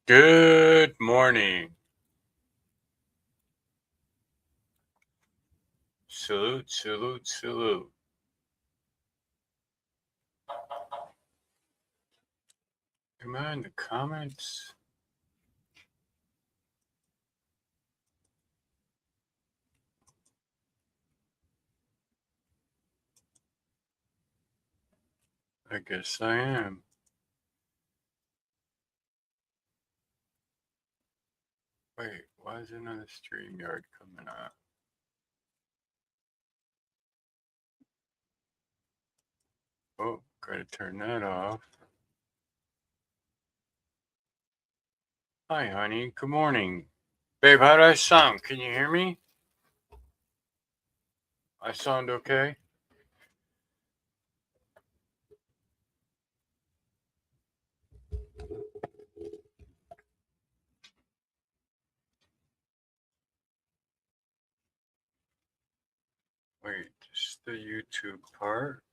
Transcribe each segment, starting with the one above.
Good morning. Salute, salute, salute. Am I in the comments? I guess I am. Wait, why is another StreamYard coming up? Oh, gotta turn that off. Hi, honey. Good morning. Babe, how do I sound? Can you hear me? I sound okay? Wait, this is the YouTube part.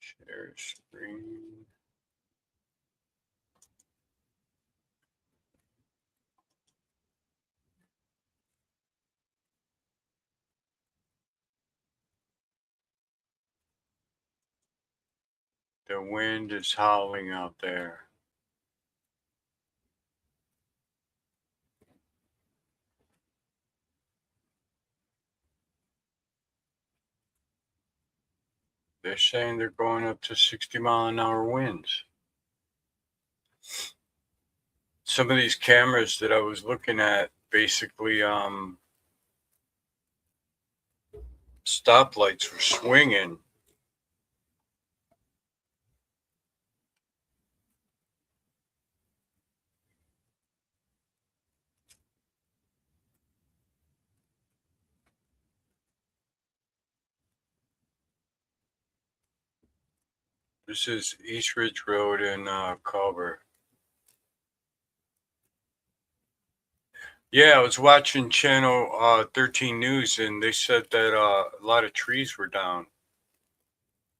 Share screen. The wind is howling out there. They're saying they're going up to 60-mile-an-hour winds. Some of these cameras that I was looking at basically stoplights were swinging. This is East Ridge Road in Culver. Yeah, I was watching Channel 13 News, and they said that a lot of trees were down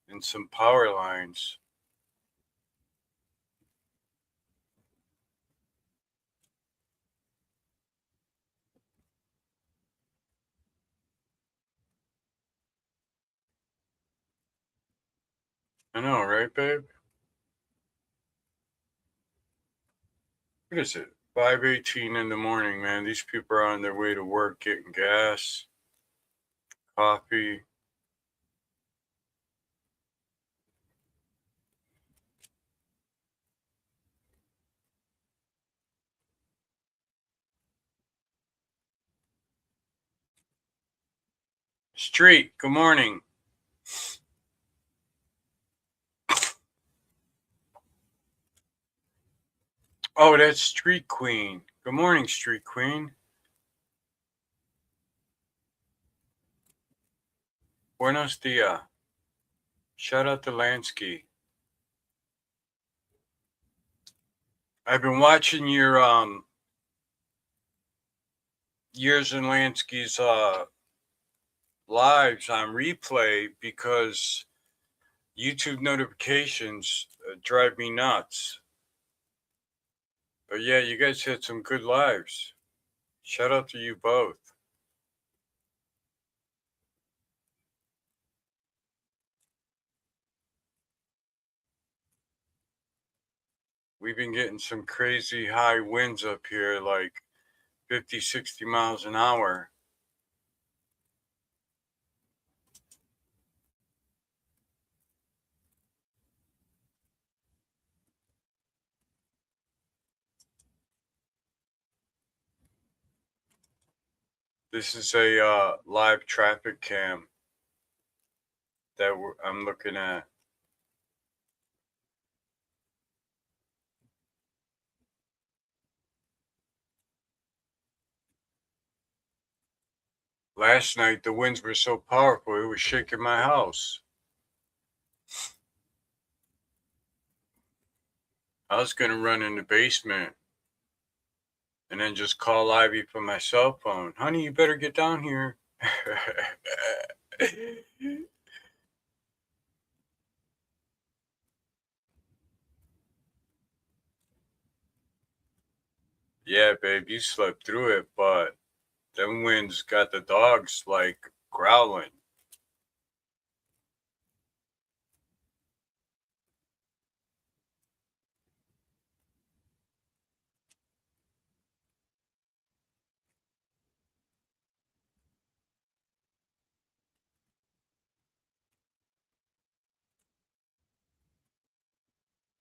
and some power lines. I know, right, babe? What is it? 5:18 in the morning, man. These people are on their way to work getting gas, coffee. Street, good morning. Oh, that's Street Queen. Good morning, Street Queen. Buenos dias. Shout out to Lansky. I've been watching your Years in Lansky's lives on replay because YouTube notifications drive me nuts. But yeah, you guys had some good lives. Shout out to you both. We've been getting some crazy high winds up here, like 50, 60 miles an hour. This is a live traffic cam that I'm looking at. last night the winds were so powerful it was shaking my house. I was gonna run in the basement and then just call Ivy from my cell phone. Honey, you better get down here. Yeah, babe, you slept through it, but them winds got the dogs like growling.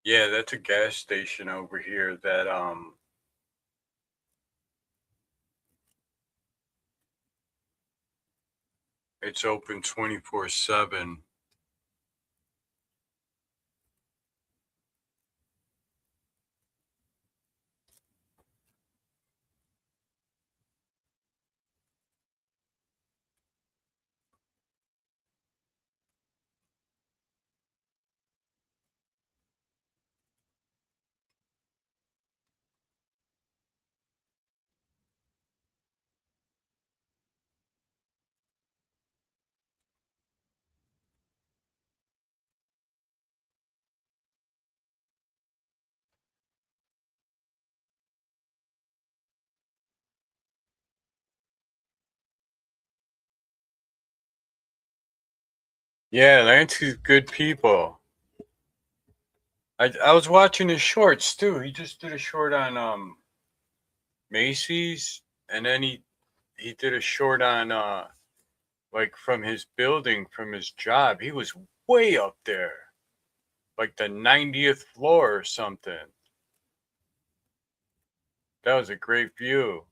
Yeah, that's a gas station over here that it's open 24/7. Yeah, Lance's good people. I was watching his shorts too. He just did a short on Macy's, and then he did a short on like from his building, from his job. He was way up there, like the 90th floor or something. That was a great view.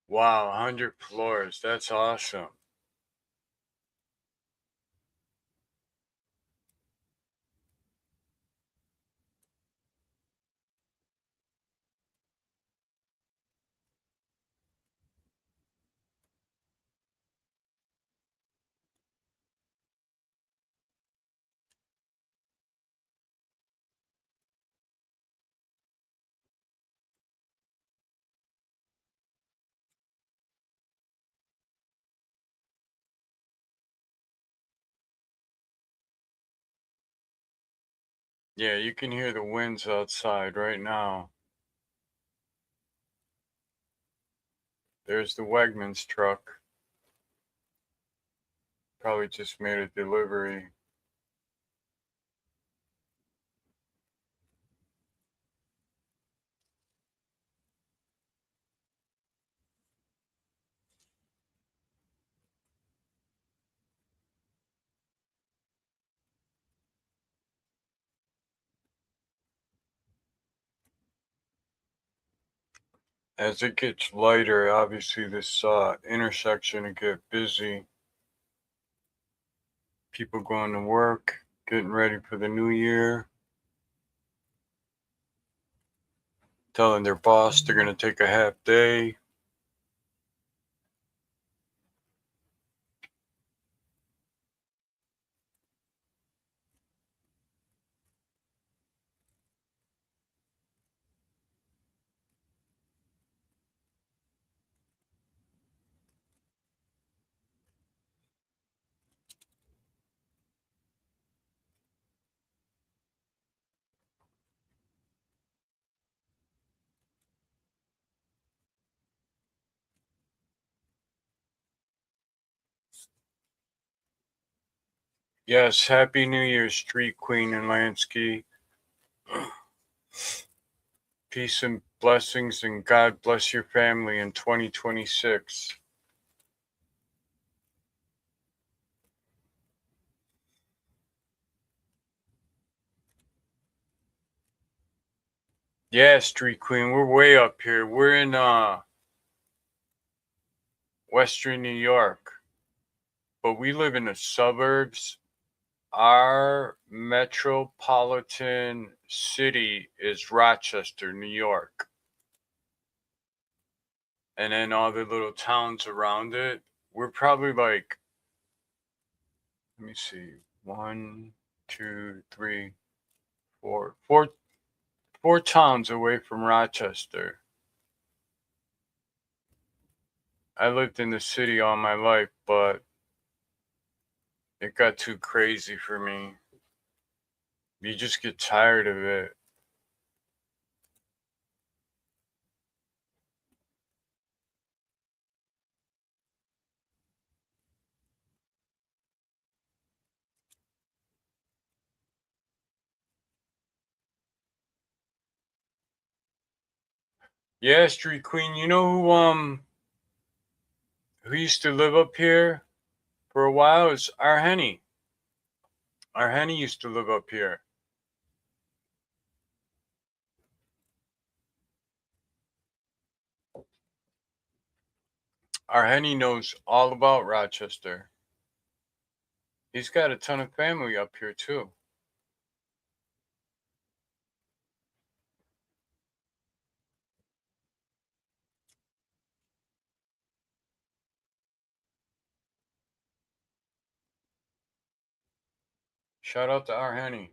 Wow, 100 floors. That's awesome. Yeah, you can hear the winds outside right now. There's the Wegmans truck. Probably just made a delivery. As it gets lighter, obviously this intersection will get busy. People going to work, getting ready for the new year, telling their boss they're going to take a half day. Yes, Happy New Year, Street Queen and Lansky. Peace and Blessings and God bless your family in 2026. Yeah, Street Queen, we're way up here. We're in Western New York, but we live in the suburbs. Our metropolitan city is Rochester, New York. And then all the little towns around it. We're probably like, let me see, 1, 2, 3, 4 towns away from Rochester. I lived in the city all my life, but it got too crazy for me. You just get tired of it. Yeah, Street Queen, you know who used to live up here for a while? Is Arhenny. Arhenny used to live up here. Arhenny knows all about Rochester. He's got a ton of family up here too. Shout out to Arhenny.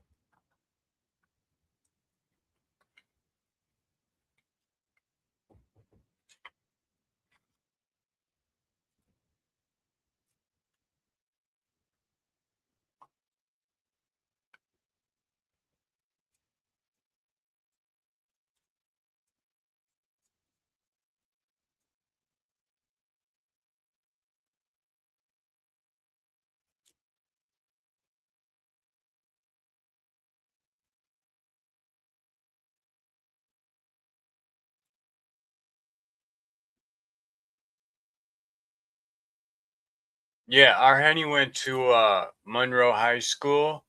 Yeah, Arhenny went to Monroe High School,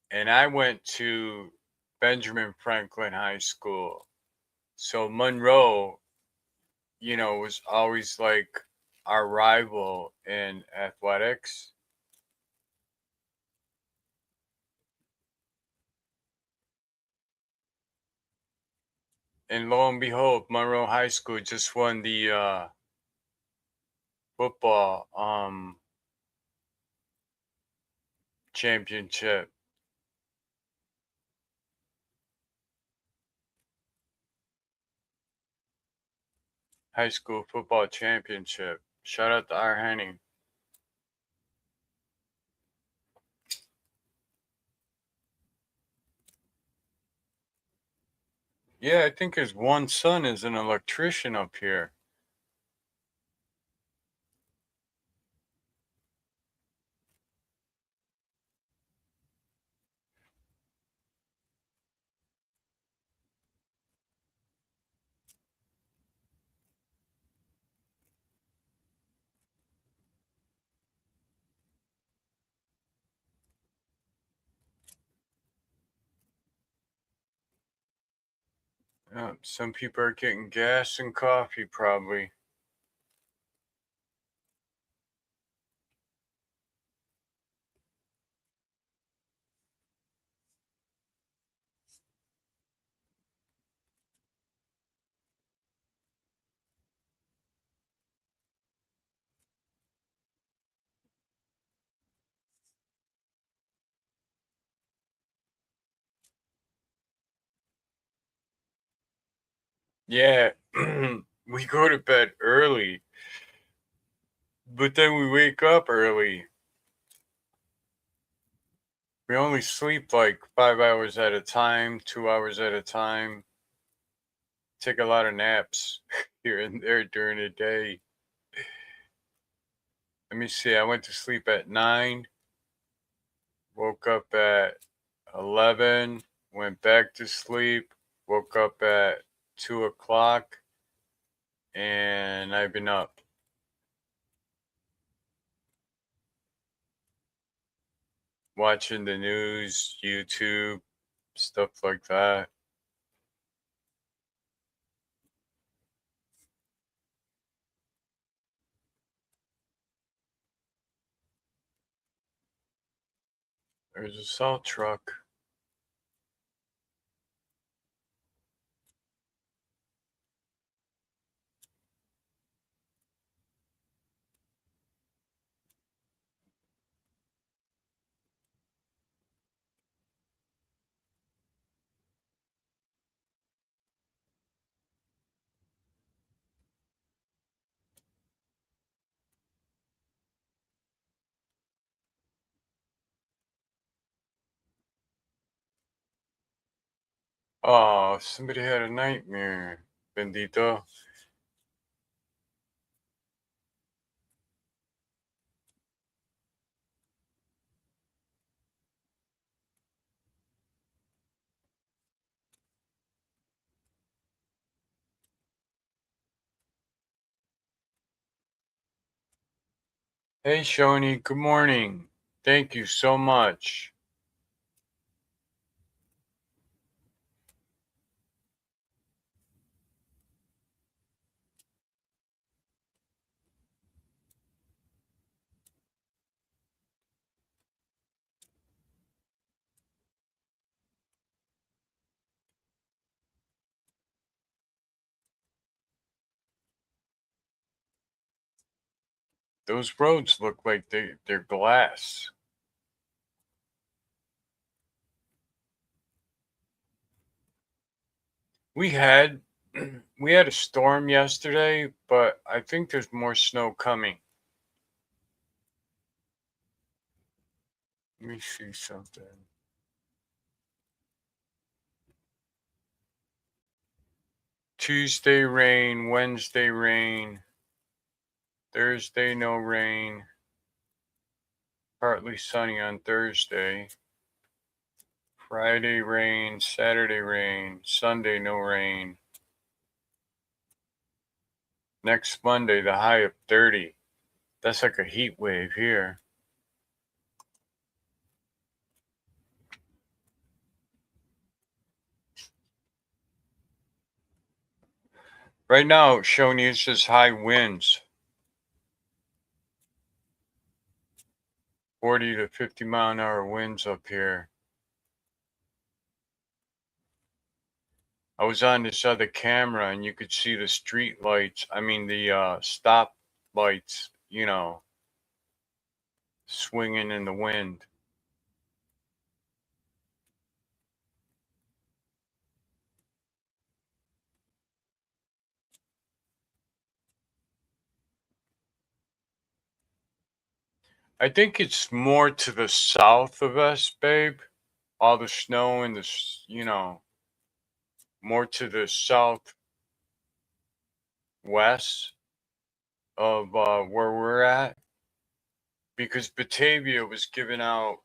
and I went to Benjamin Franklin High School. So Monroe, was always like our rival in athletics. And lo and behold, Monroe High School just won the football championship. High school football championship. Shout out to Arhenny. Yeah, I think his one son is an electrician up here. Yeah, some people are getting gas and coffee, probably. Yeah, we go to bed early, but then we wake up early. We only sleep like 5 hours at a time, 2 hours at a time. Take a lot of naps here and there during the day. Let me see. I went to sleep at 9, woke up at 11, went back to sleep, woke up at 2 o'clock, and I've been up. Watching the news, YouTube, stuff like that. There's a salt truck. Oh, somebody had a nightmare. Bendito. Hey, Shoni, good morning. Thank you so much. Those roads look like they're glass. We had we had a storm yesterday, but I think there's more snow coming. Let me see something. Tuesday rain, Wednesday rain, Thursday no rain, partly sunny on Thursday, Friday rain, Saturday rain, Sunday no rain. Next Monday, the high of 30. That's like a heat wave here. Right now, Shoni, it's just high winds. 40 to 50 mile an hour winds up here. I was on this other camera and you could see the street lights. I mean, the stop lights, swinging in the wind. I think it's more to the south of us, babe. All the snow and more to the southwest of where we're at. Because Batavia was giving out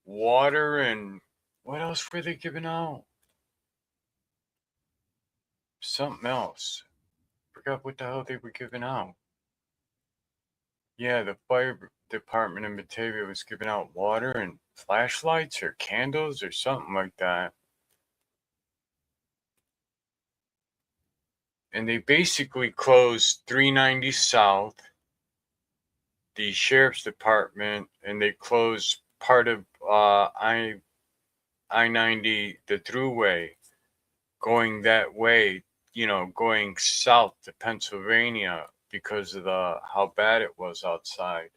water and what else were they giving out? Something else. Forgot what the hell they were giving out. Yeah, the fire department in Batavia was giving out water and flashlights or candles or something like that. And they basically closed 390 South, the sheriff's department, and they closed part of I-90, the throughway, going that way, going south to Pennsylvania because of how bad it was outside.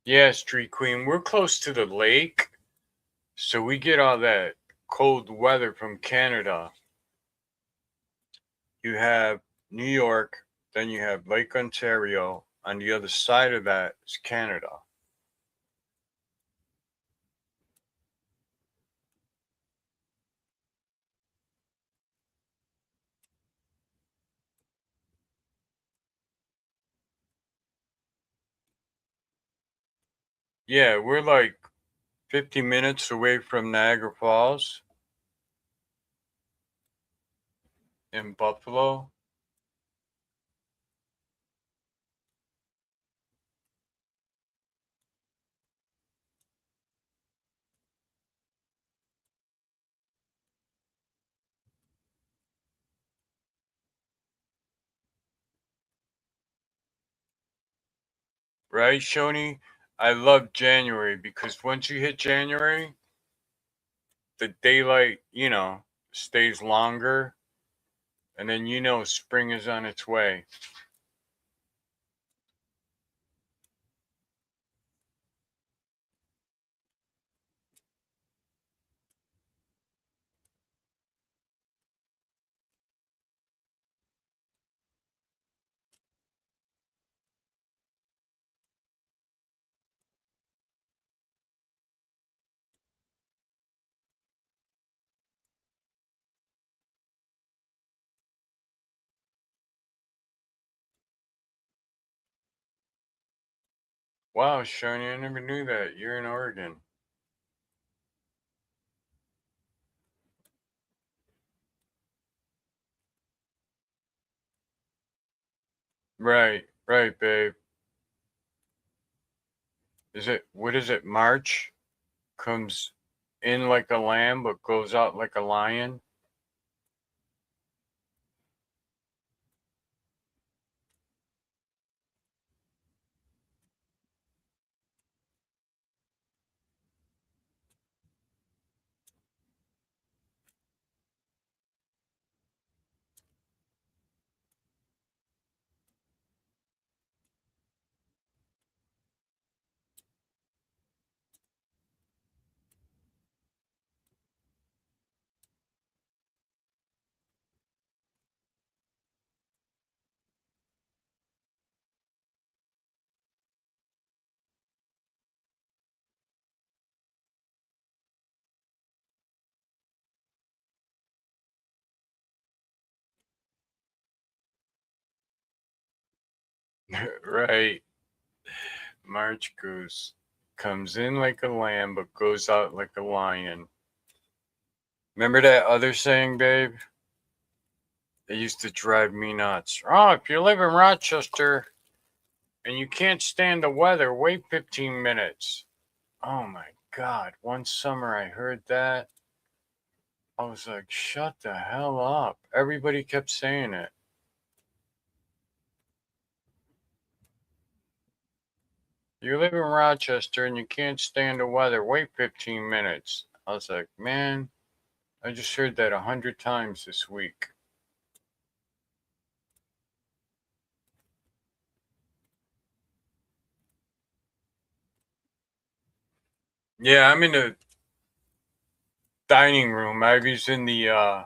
Yeah, Street Queen, we're close to the lake, so we get all that cold weather from Canada. You have New York, then you have Lake Ontario. On the other side of that is Canada. Yeah, we're like 50 minutes away from Niagara Falls in Buffalo. Right, Shoni? I love January because once you hit January, the daylight, stays longer, and then spring is on its way. Wow, Shoni, I never knew that. You're in Oregon. Right, right, babe. What is it? March comes in like a lamb but goes out like a lion? Right. March goose comes in like a lamb but goes out like a lion. Remember that other saying, babe? It used to drive me nuts. Oh, if you live in Rochester and you can't stand the weather, wait 15 minutes. Oh my God. One summer I heard that. I was like, shut the hell up. Everybody kept saying it. You live in Rochester and you can't stand the weather, wait 15 minutes. I was like, man, I just heard that 100 times this week. Yeah, I'm in the dining room. Ivy's in the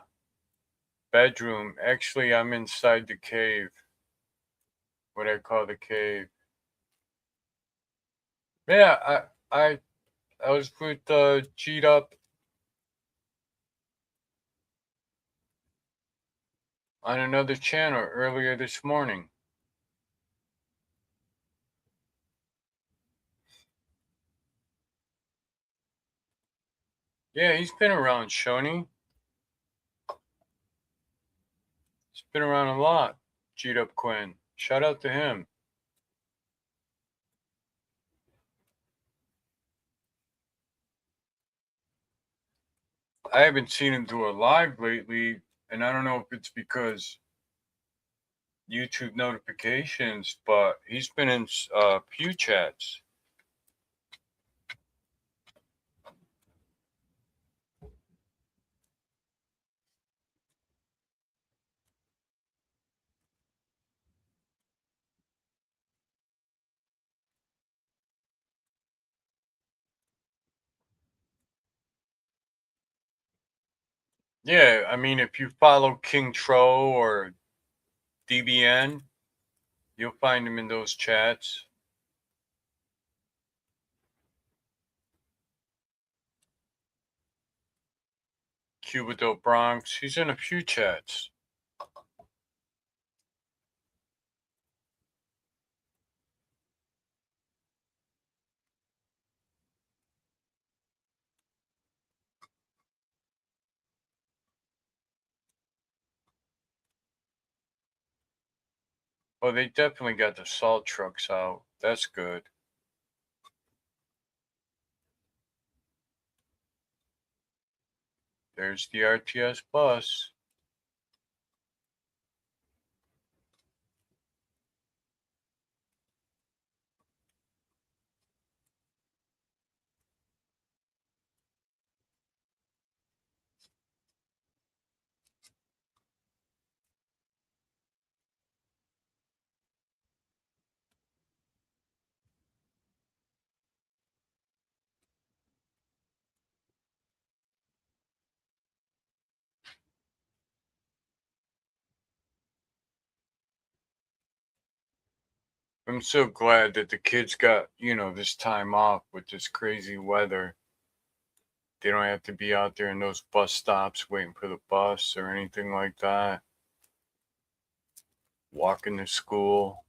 bedroom. Actually, I'm inside the cave. What I call the cave. Yeah, I was with Cheat Up on another channel earlier this morning. Yeah, he's been around, Shoni. He's been around a lot. Cheat Up Quinn. Shout out to him. I haven't seen him do a live lately, and I don't know if it's because YouTube notifications, but he's been in few chats. Yeah, I mean, if you follow King Tro or DBN, you'll find him in those chats. Cubido Bronx, he's in a few chats. Oh, they definitely got the salt trucks out. That's good. There's the RTS bus. I'm so glad that the kids got, this time off with this crazy weather. They don't have to be out there in those bus stops waiting for the bus or anything like that. Walking to school.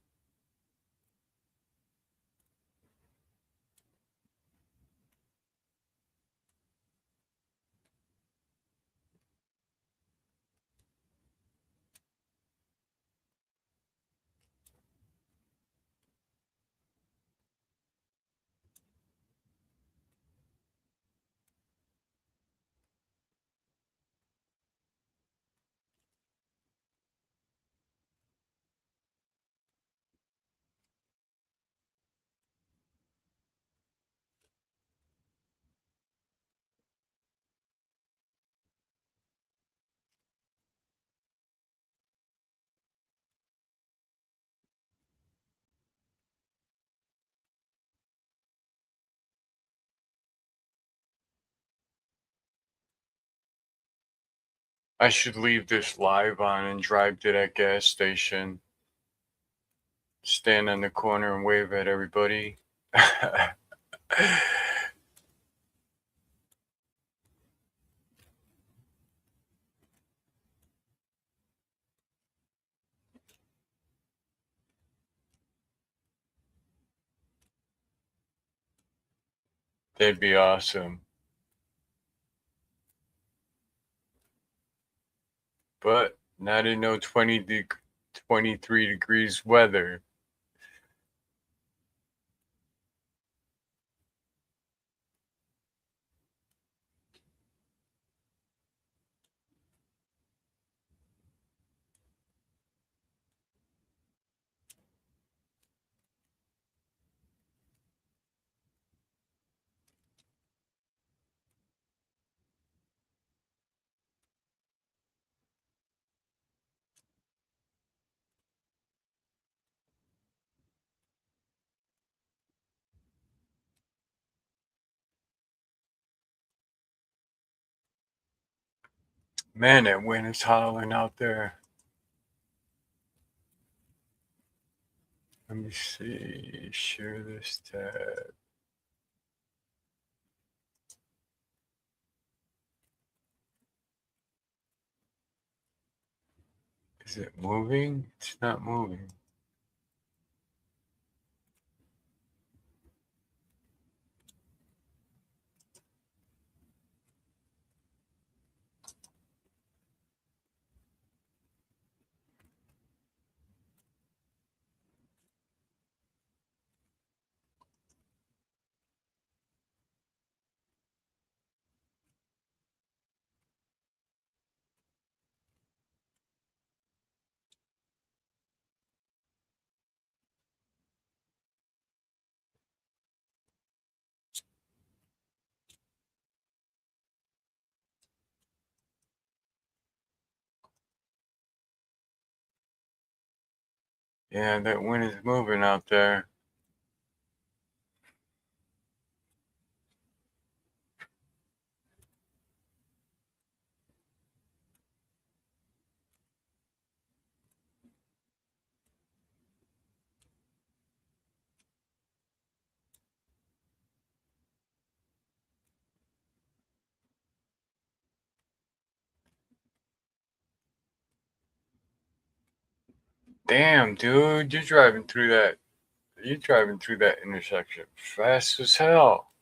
I should leave this live on and drive to that gas station. Stand on the corner and wave at everybody. That'd be awesome. But not in no 23 degrees weather. Man, that wind is howling out there. Let me see. Share this tab. Is it moving? It's not moving. Yeah, that wind is moving out there. Damn, dude, you're driving through that. You're driving through that intersection fast as hell.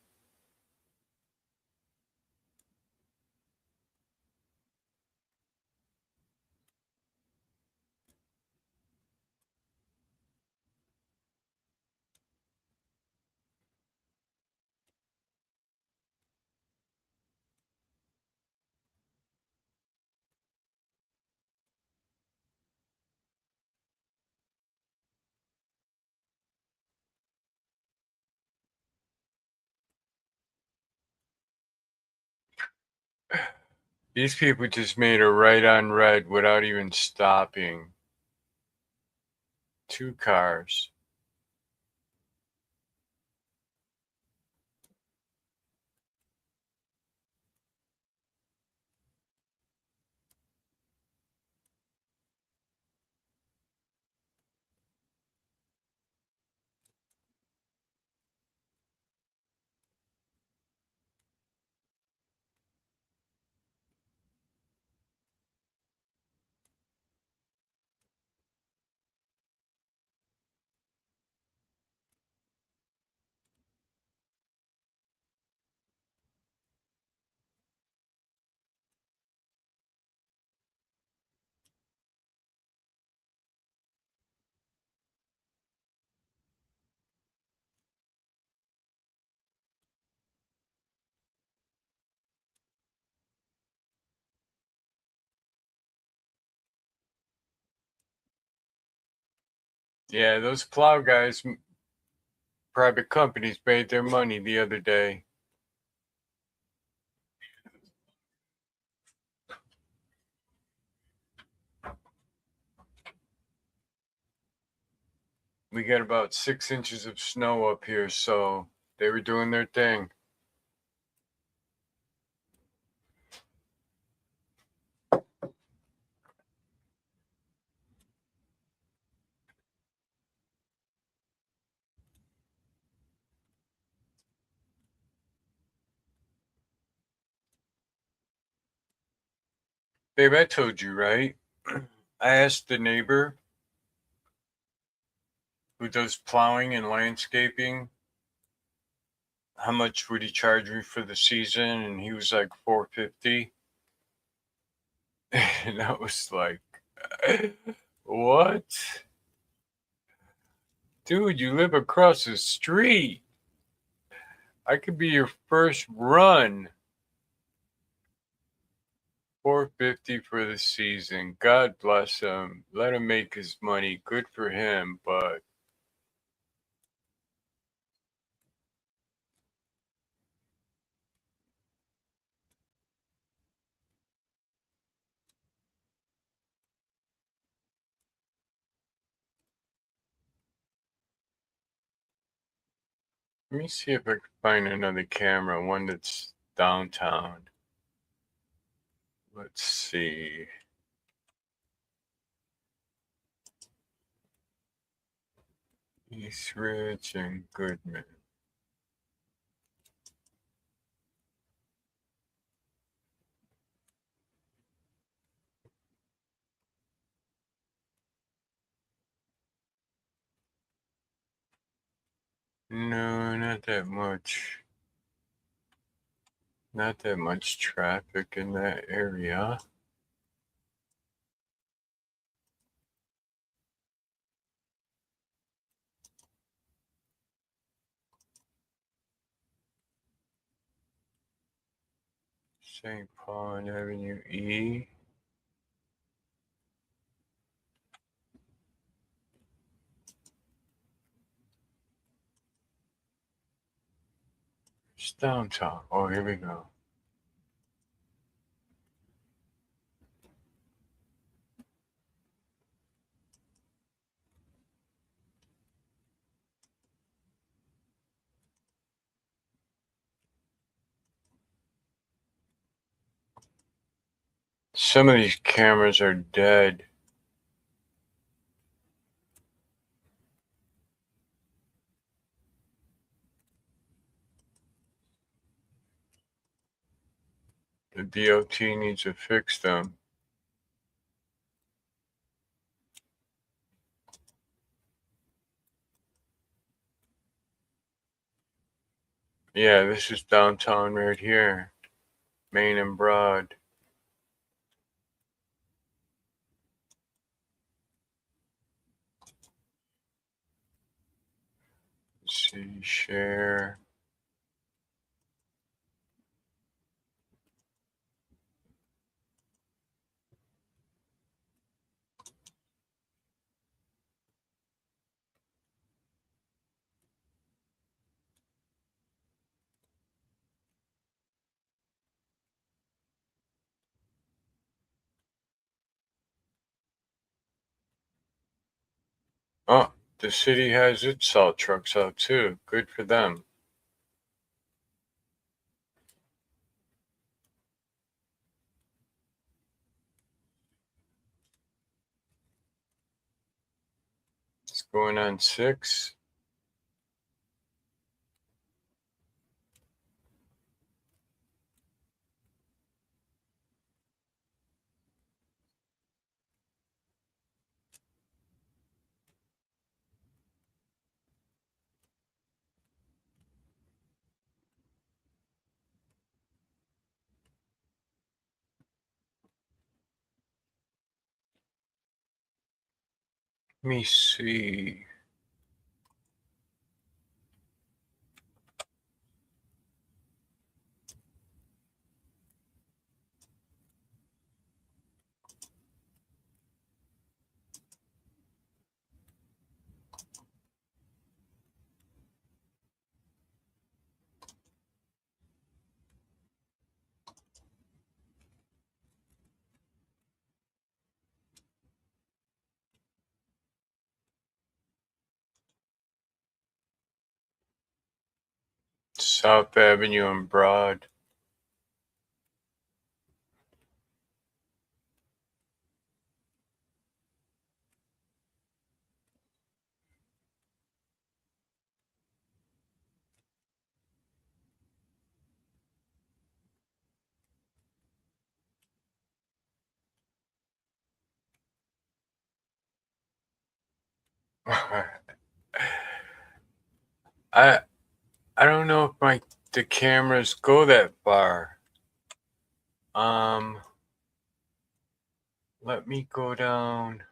These people just made a right on red without even stopping. 2 cars. Yeah, those plow guys, private companies made their money the other day. We got about 6 inches of snow up here, so they were doing their thing. Babe, I told you, right? I asked the neighbor who does plowing and landscaping how much would he charge me for the season, and he was like $450. And I was like, what? Dude, you live across the street. I could be your first run. 450 for the season. God bless him. Let him make his money. Good for him, but let me see if I can find another camera, one that's downtown. Let's see. East Ridge and Goodman. No, not that much. Not that much traffic in that area. St. Paul Avenue E. It's downtown. Oh, here we go. Some of these cameras are dead. The DOT needs to fix them. Yeah, this is downtown right here. Main and Broad. Let's see, share. the city has its salt trucks out too. Good for them. It's going on 6. Let me see. South Avenue and Broad. I don't know if the cameras go that far. Let me go down.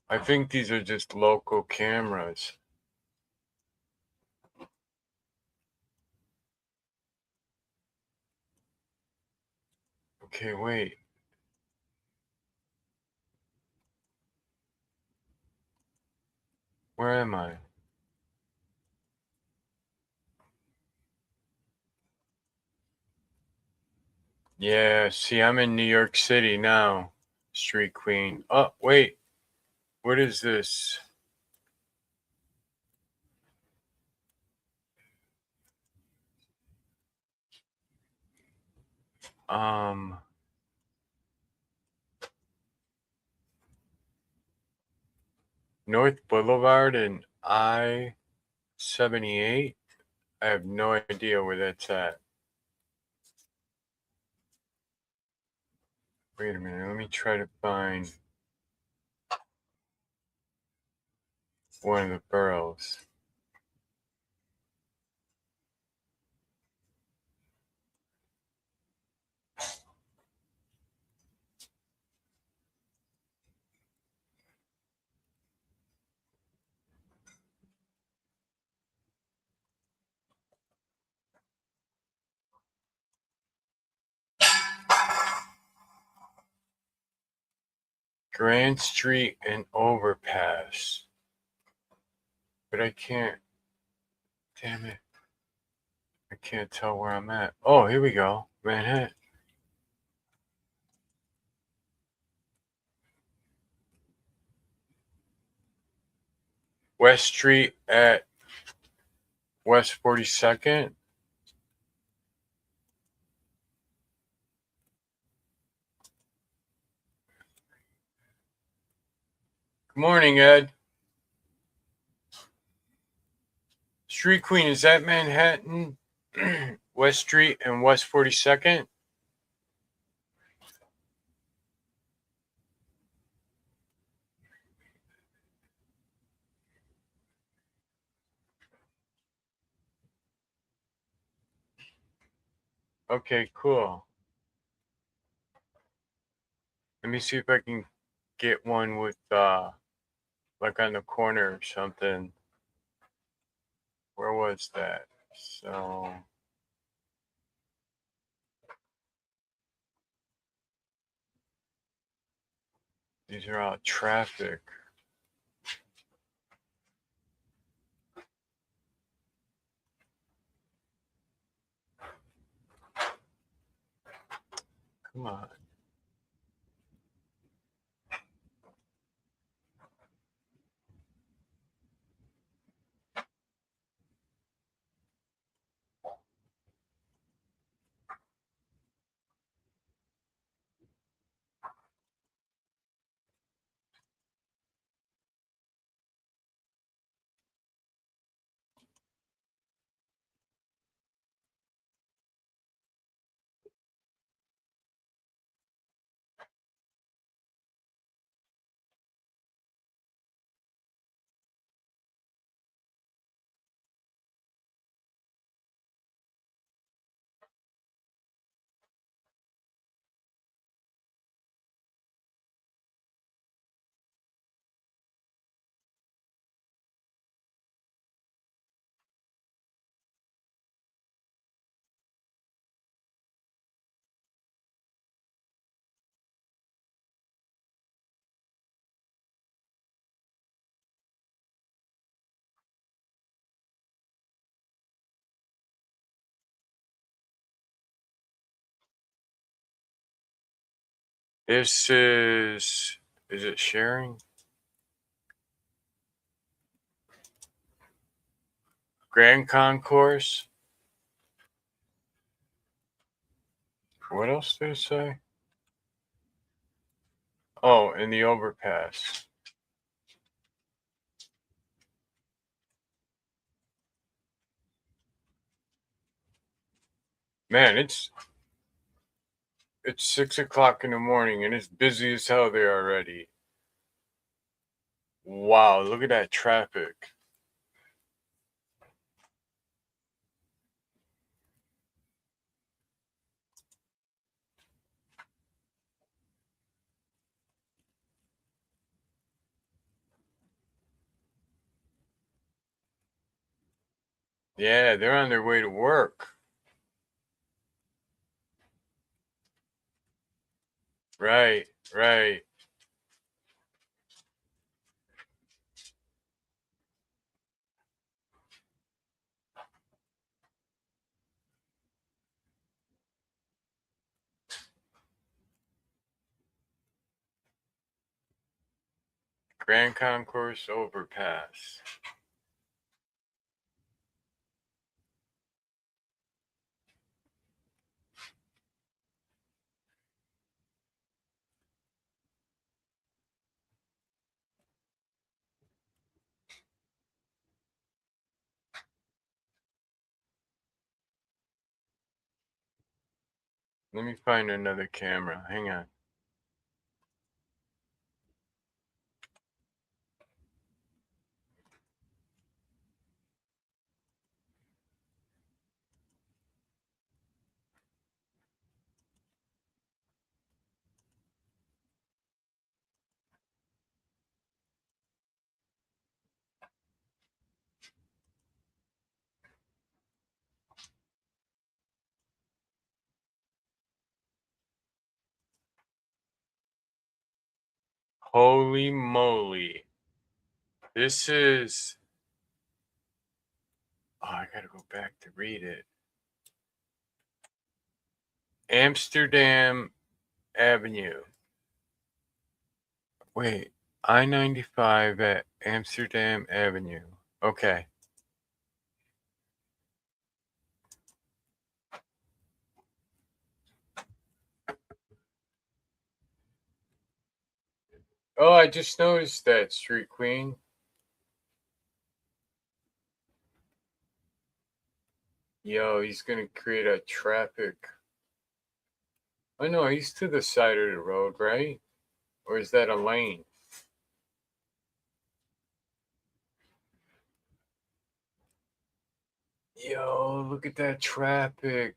I think these are just local cameras. Okay, wait. Where am I? Yeah, see, I'm in New York City now. Street Queen. Oh, wait. What is this? North Boulevard and I-78. I have no idea where that's at. Wait a minute. Let me try to find one of the boroughs. Grand Street and Overpass. But I can't. Damn it. I can't tell where I'm at. Oh, here we go. Manhattan. West Street at West 42nd. Good morning, Ed. Street Queen, is that Manhattan? West Street and West 42nd? Okay, cool. Let me see if I can get one with like on the corner or something. Where was that? So these are all traffic. Come on. This is it sharing? Grand Concourse? What else did it say? Oh, in the overpass. Man, it's 6 o'clock in the morning and it's busy as hell there already. Wow, look at that traffic. Yeah, they're on their way to work. Right, right. Grand Concourse Overpass. Let me find another camera. Hang on. Holy moly. This is. Oh, I gotta go back to read it. Amsterdam Avenue. Wait, I-95 at Amsterdam Avenue. Okay. Oh, I just noticed that, Street Queen. Yo, he's gonna create a traffic. Oh no, he's to the side of the road, right? Or is that a lane? Yo, look at that traffic.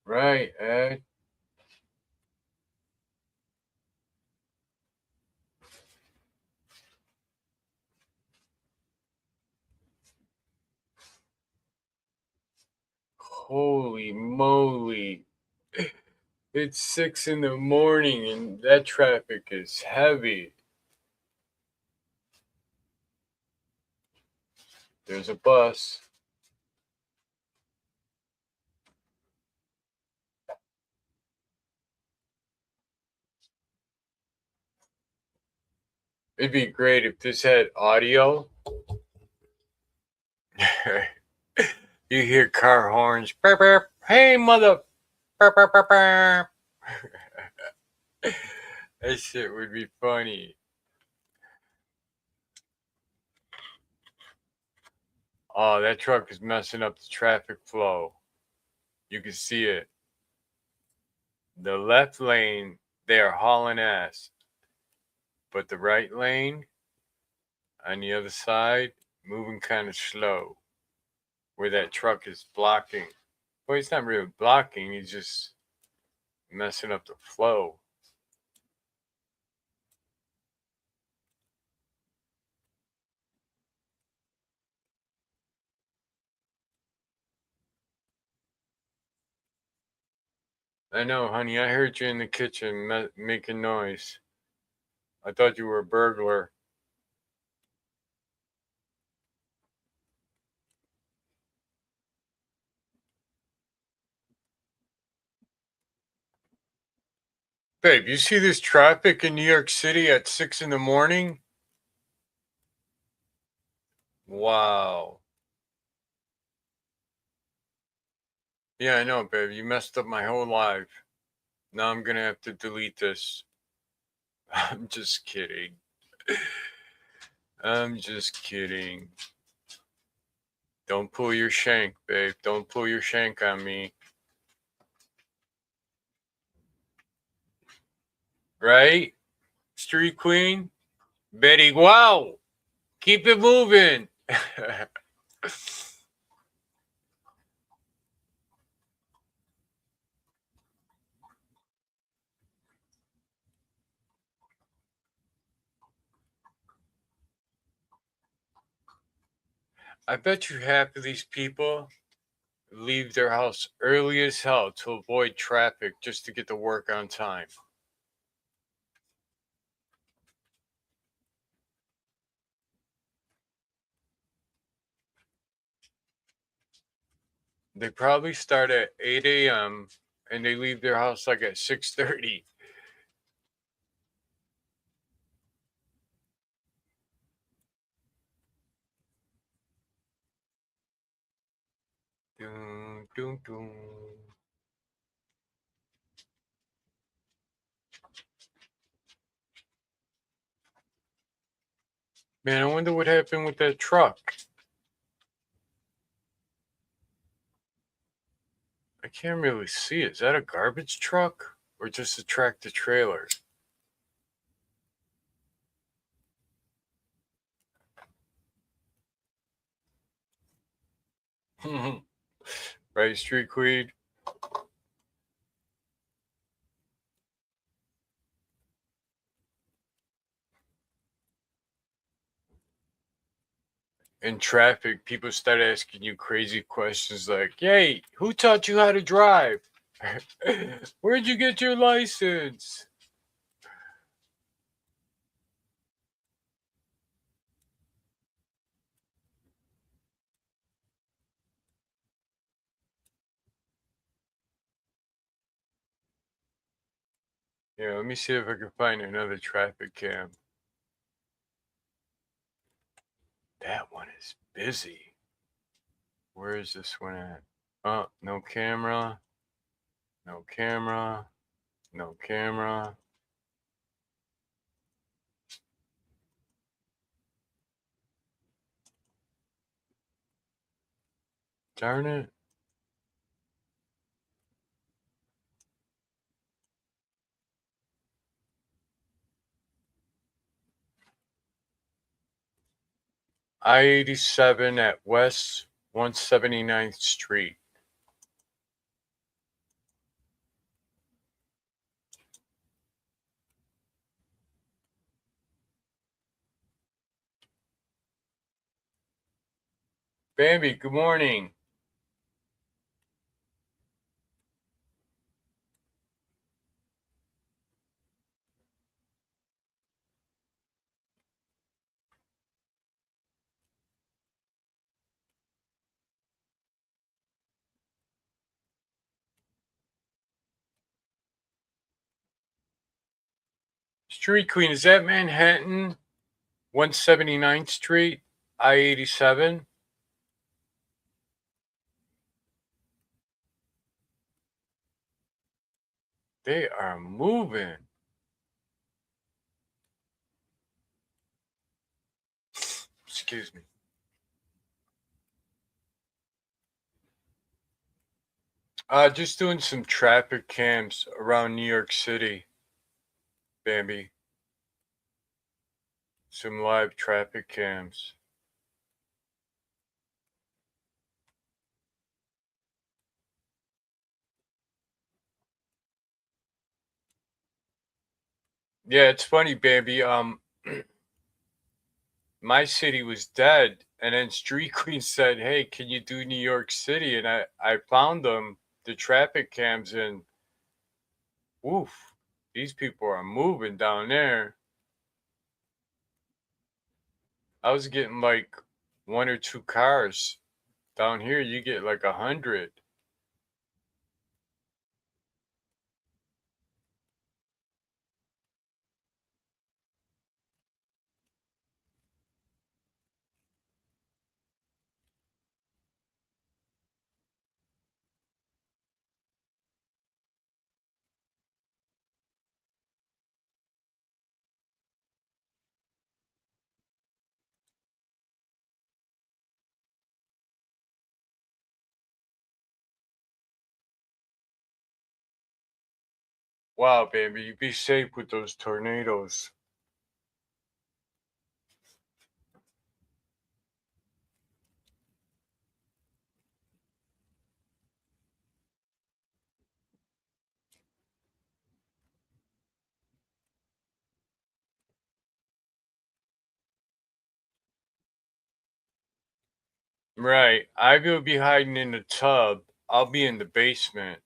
Right, Ed. Holy moly. It's 6 in the morning and that traffic is heavy. There's a bus. It'd be great if this had audio. You hear car horns. Burp, burp. Hey, mother. Burp, burp, burp, burp. That shit would be funny. Oh, that truck is messing up the traffic flow. You can see it. The left lane, they are hauling ass. But the right lane on the other side, moving kind of slow. Where that truck is blocking. Well, he's not really blocking, he's just messing up the flow. I know, honey. I heard you in the kitchen making noise. I thought you were a burglar. Babe, you see this traffic in New York City at 6 in the morning? Wow. Yeah, I know, babe. You messed up my whole life. Now I'm gonna have to delete this. I'm just kidding. I'm just kidding. Don't pull your shank, babe. Don't pull your shank on me. Right? Street Queen? Betty, wow! Keep it moving. I bet you half of these people leave their house early as hell to avoid traffic just to get to work on time. They probably start at 8 a.m. and they leave their house like at 6:30. Dun, dun, dun. Man, I wonder what happened with that truck. I can't really see. Is that a garbage truck or just a tractor trailer? Right, Street Queen? In traffic, people start asking you crazy questions like, "Hey, who taught you how to drive? Where'd you get your license?" Yeah, let me see if I can find another traffic cam. That one is busy. Where is this one at? Oh, no camera. No camera. No camera. Darn it. I-87 at West 179th Street. Bambi, good morning. Street Queen, is that Manhattan? 179th Street, I-87? They are moving. Excuse me. Just doing some traffic cams around New York City, Bambi. Some live traffic cams. Yeah, it's funny, Bambi. My city was dead, and then Street Queen said, "Hey, can you do New York City?" And I found them, the traffic cams, and woof, these people are moving down there. I was getting like one or two cars. Down here, you get like 100. Wow, baby, you be safe with those tornadoes. Right. I will be hiding in the tub. I'll be in the basement.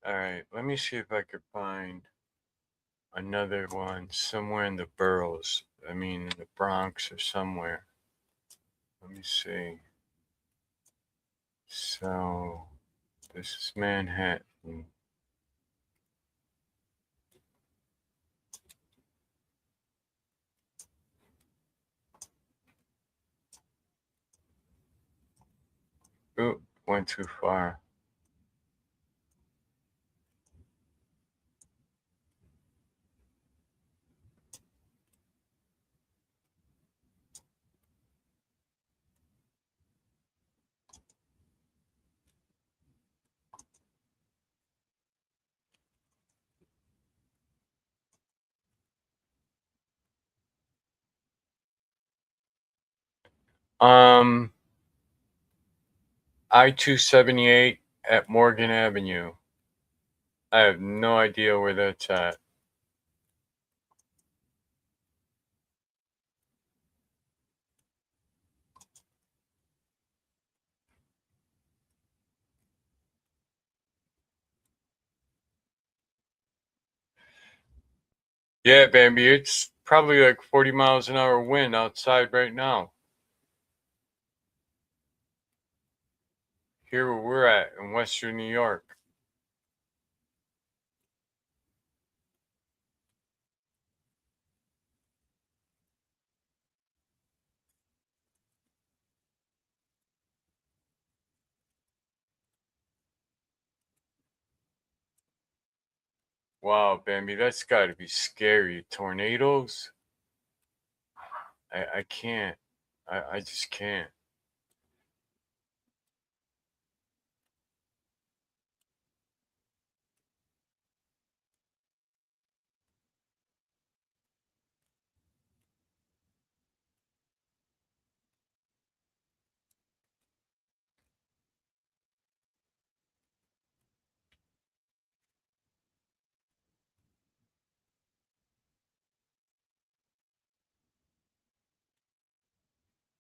All right. Let me see if I could find another one somewhere in the boroughs. I mean, in the Bronx or somewhere. Let me see. So, this is Manhattan. Oop, went too far. Um, I-278 at Morgan Avenue. I have no idea where that's at. Yeah, Bambi, it's probably like 40 miles an hour wind outside right now. Here where we're at in Western New York. Wow, Bambi, that's got to be scary. Tornadoes? I can't. I just can't.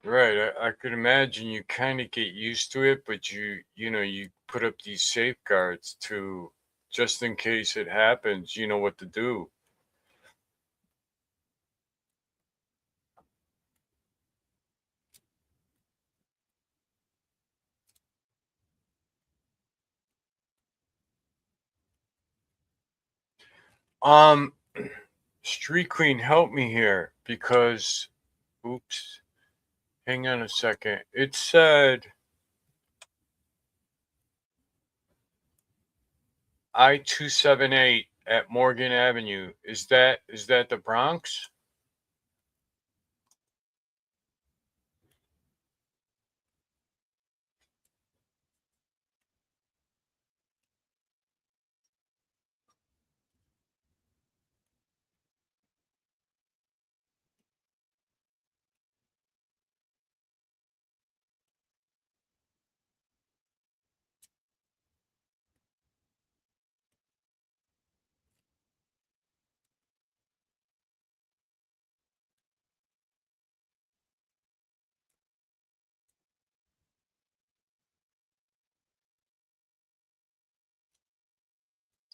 Right. I could imagine you kind of get used to it, but you put up these safeguards to just in case it happens, you know what to do. Um, Street Queen, help me here because, oops, hang on a second. It said I-278 at Morgan Avenue. Is that the Bronx?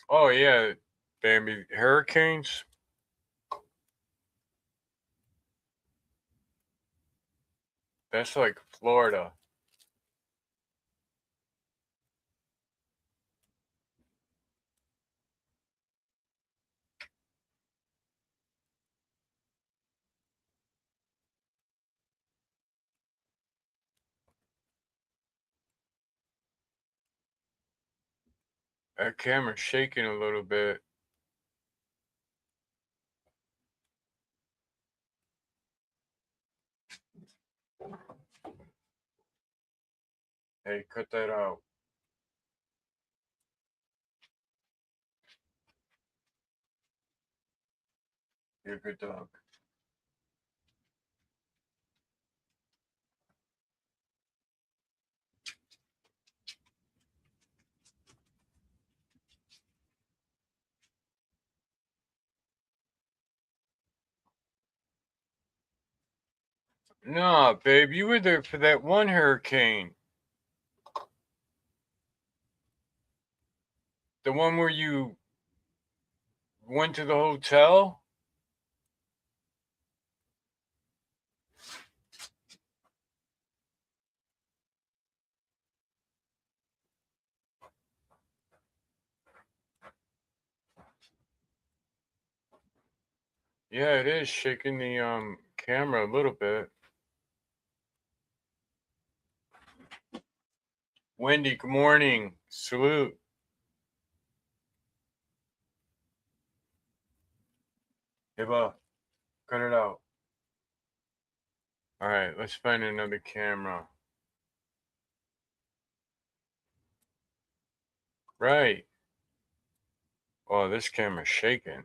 Oh yeah, Bambi. Hurricanes? That's like Florida. That camera's shaking a little bit. Hey, cut that out. You're a good dog. Nah, babe, you were there for that one hurricane. The one where you went to the hotel? Yeah, it is shaking the camera a little bit. Wendy, good morning. Salute. Hiba, cut it out. All right, let's find another camera. Right. Oh, this camera's shaking.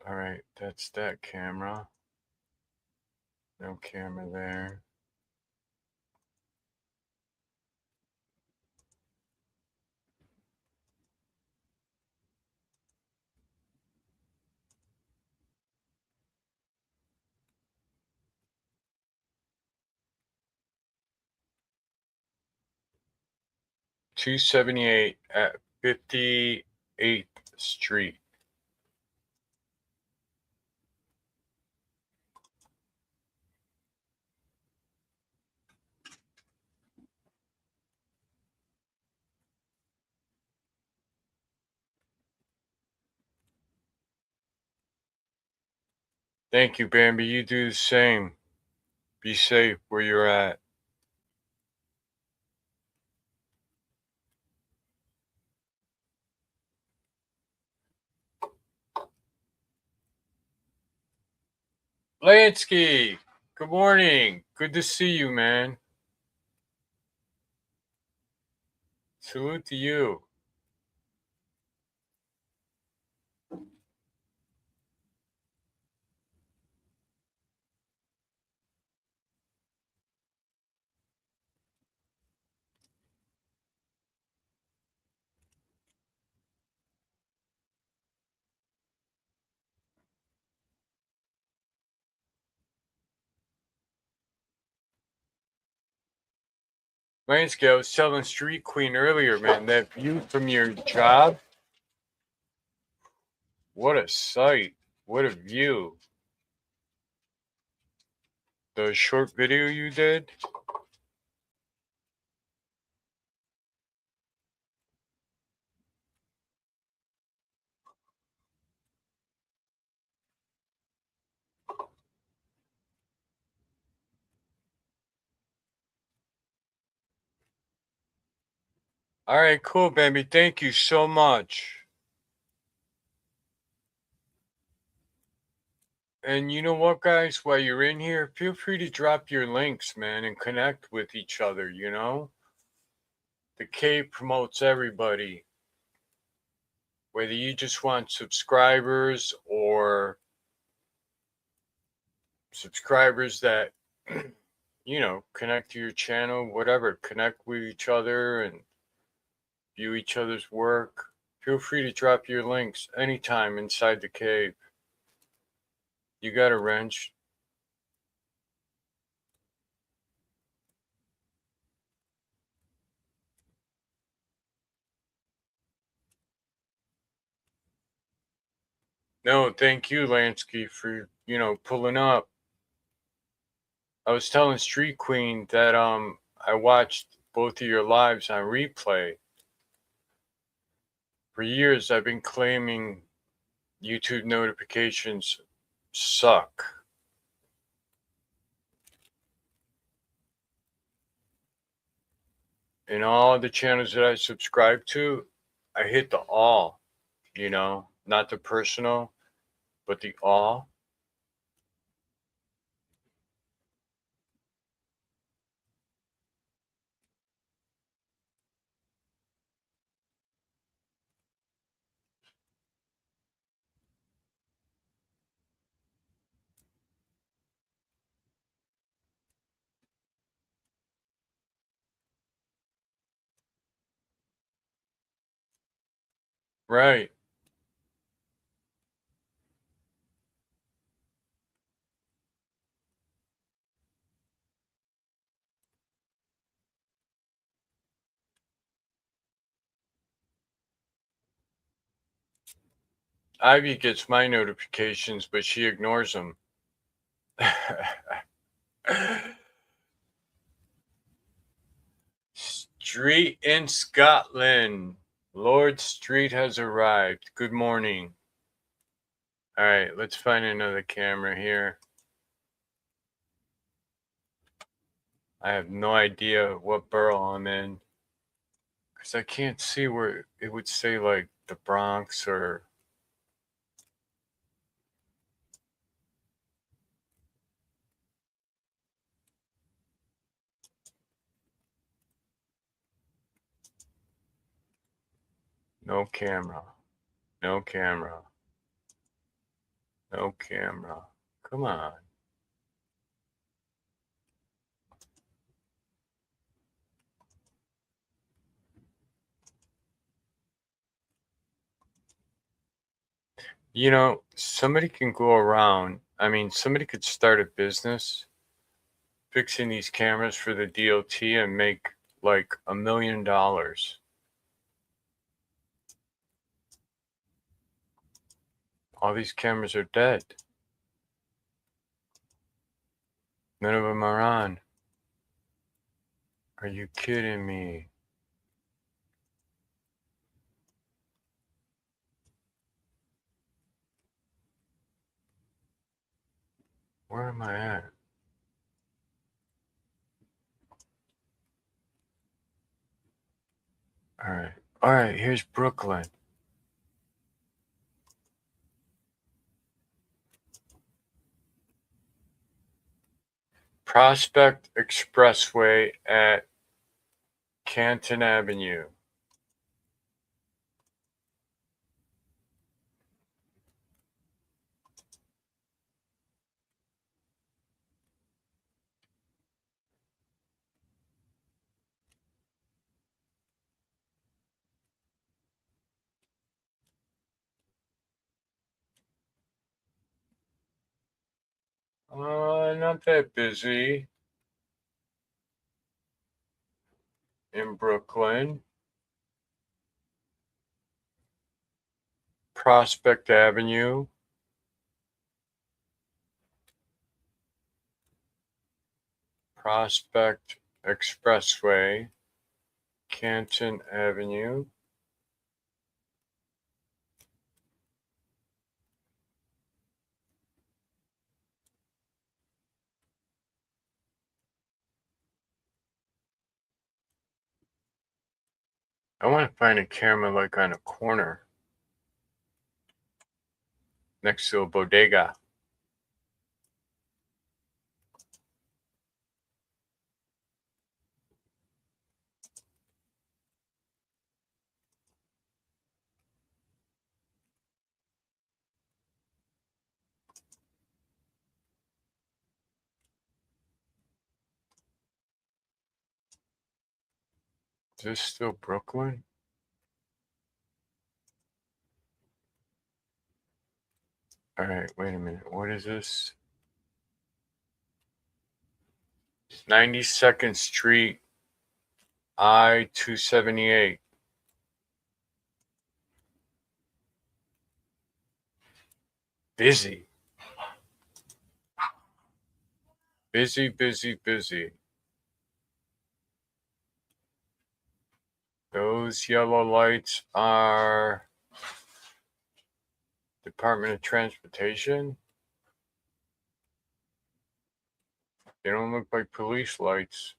All right, that's that camera. No camera there. $278 at 58th Street. Thank you, Bambi. You do the same. Be safe where you're at. Lansky, good morning. Good to see you, man. Salute to you. Lansky, I was telling Street Queen earlier, man, that view from your job. What a sight. What a view. The short video you did. All right, cool, Bambi. Thank you so much. And you know what, guys? While you're in here, feel free to drop your links, man, and connect with each other, you know? The cave promotes everybody. Whether you just want subscribers or subscribers that, you know, connect to your channel, whatever, connect with each other and view each other's work. Feel free to drop your links anytime inside the cave. You got a wrench. No, thank you, Lansky, for, you know, pulling up. I was telling Street Queen that I watched both of your lives on replay. For years I've been claiming YouTube notifications suck. in all the channels that I subscribe to, I hit the all, not the personal, but the all. Right. Ivy gets my notifications, but she ignores them. Street in Scotland. Lord Street has arrived. Good morning. All right, let's find another camera here. I have no idea what borough I'm in because I can't see where it would say like the Bronx or. No camera. No camera. No camera. Come on. Somebody can go around. I mean, somebody could start a business fixing these cameras for the DOT and make like $1 million. All these cameras are dead. None of them are on. Are you kidding me? Where am I at? All right, here's Brooklyn. Prospect Expressway at Canton Avenue. Not that busy in Brooklyn. Prospect Avenue. Prospect Expressway, Canton Avenue. I want to find a camera like on a corner next to a bodega. Is this still Brooklyn? All right, wait a minute. What is this? 92nd Street, I-278. Busy. Busy, busy, busy. Those yellow lights are Department of Transportation. They don't look like police lights.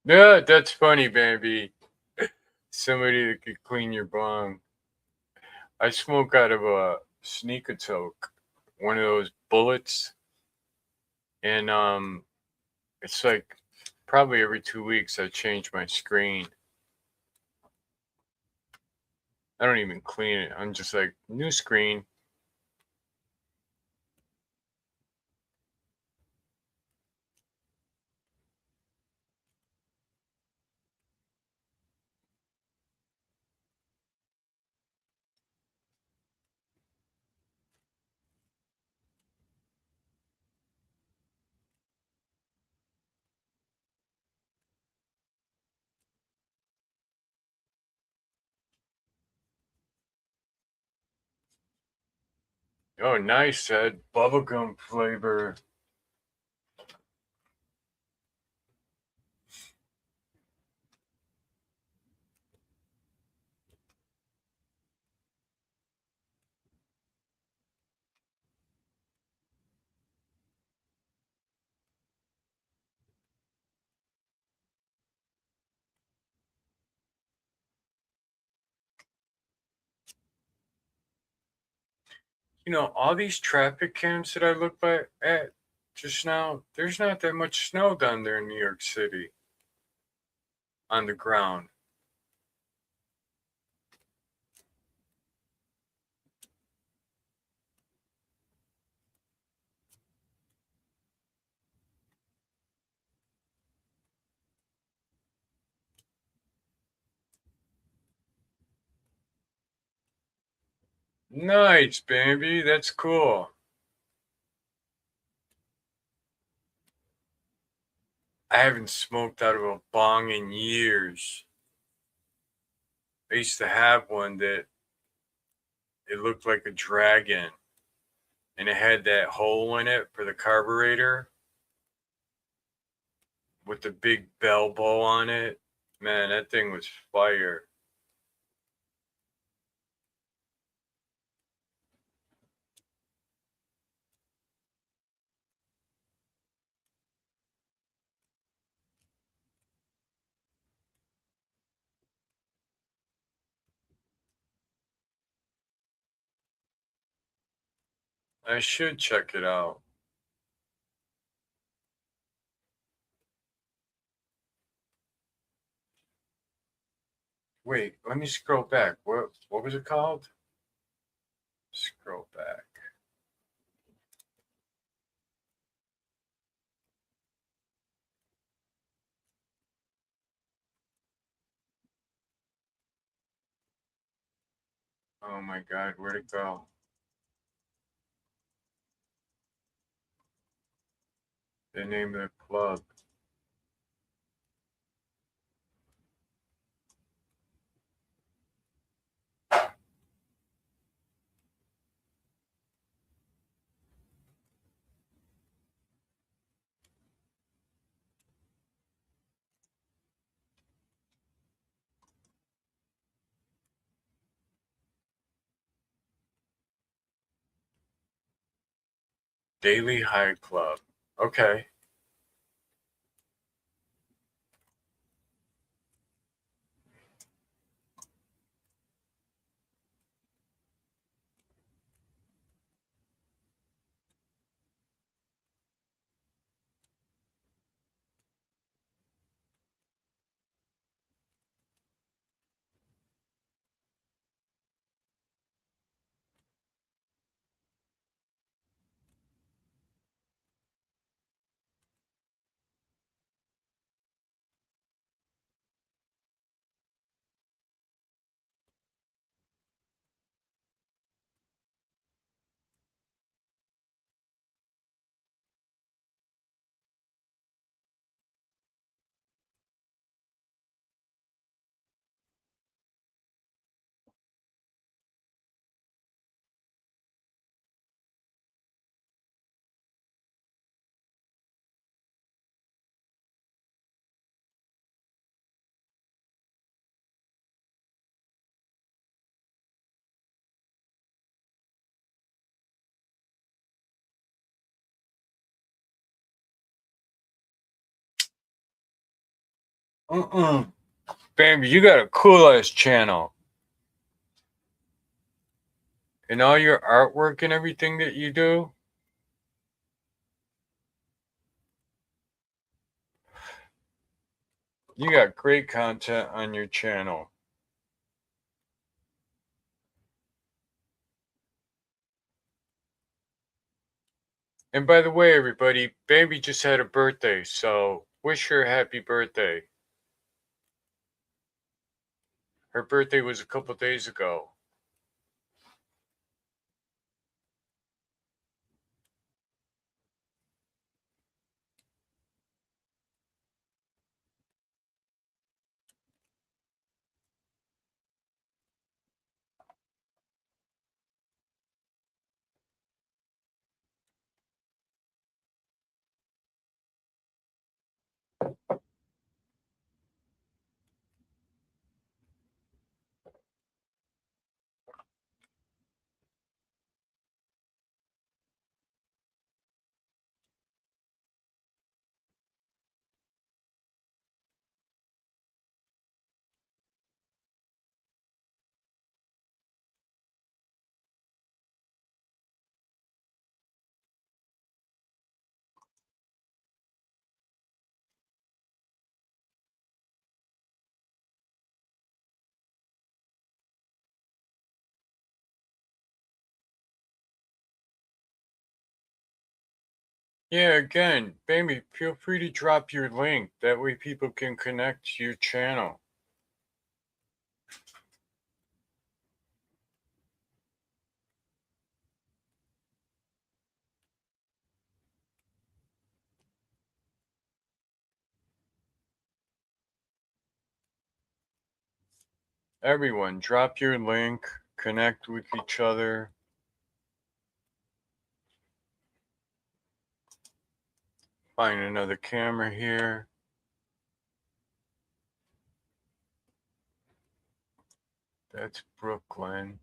Yeah, that's funny, baby. Somebody that could clean your bong. I smoke out of a sneaker toke, one of those bullets, and it's like probably every 2 weeks I change my screen. I don't even clean it. I'm just like new screen. Oh, nice, that bubblegum flavor. All these traffic cams that I looked at just now, there's not that much snow down there in New York City on the ground. Nice, baby. That's cool. I haven't smoked out of a bong in years. I used to have one that it looked like a dragon and it had that hole in it for the carburetor with the big bell bow on it. Man, that thing was fire. I should check it out. Wait, let me scroll back. What was it called? Scroll back. Oh my god, where'd it go? The name of the club. Daily High Club. Okay. Baby, you got a cool ass channel. And all your artwork and everything that you do. You got great content on your channel. And by the way, everybody, Bambi just had a birthday, so wish her a happy birthday. Her birthday was a couple days ago. Yeah, again, Bambi, feel free to drop your link. That way people can connect to your channel. Everyone, drop your link, connect with each other. Find another camera here. That's Brooklyn.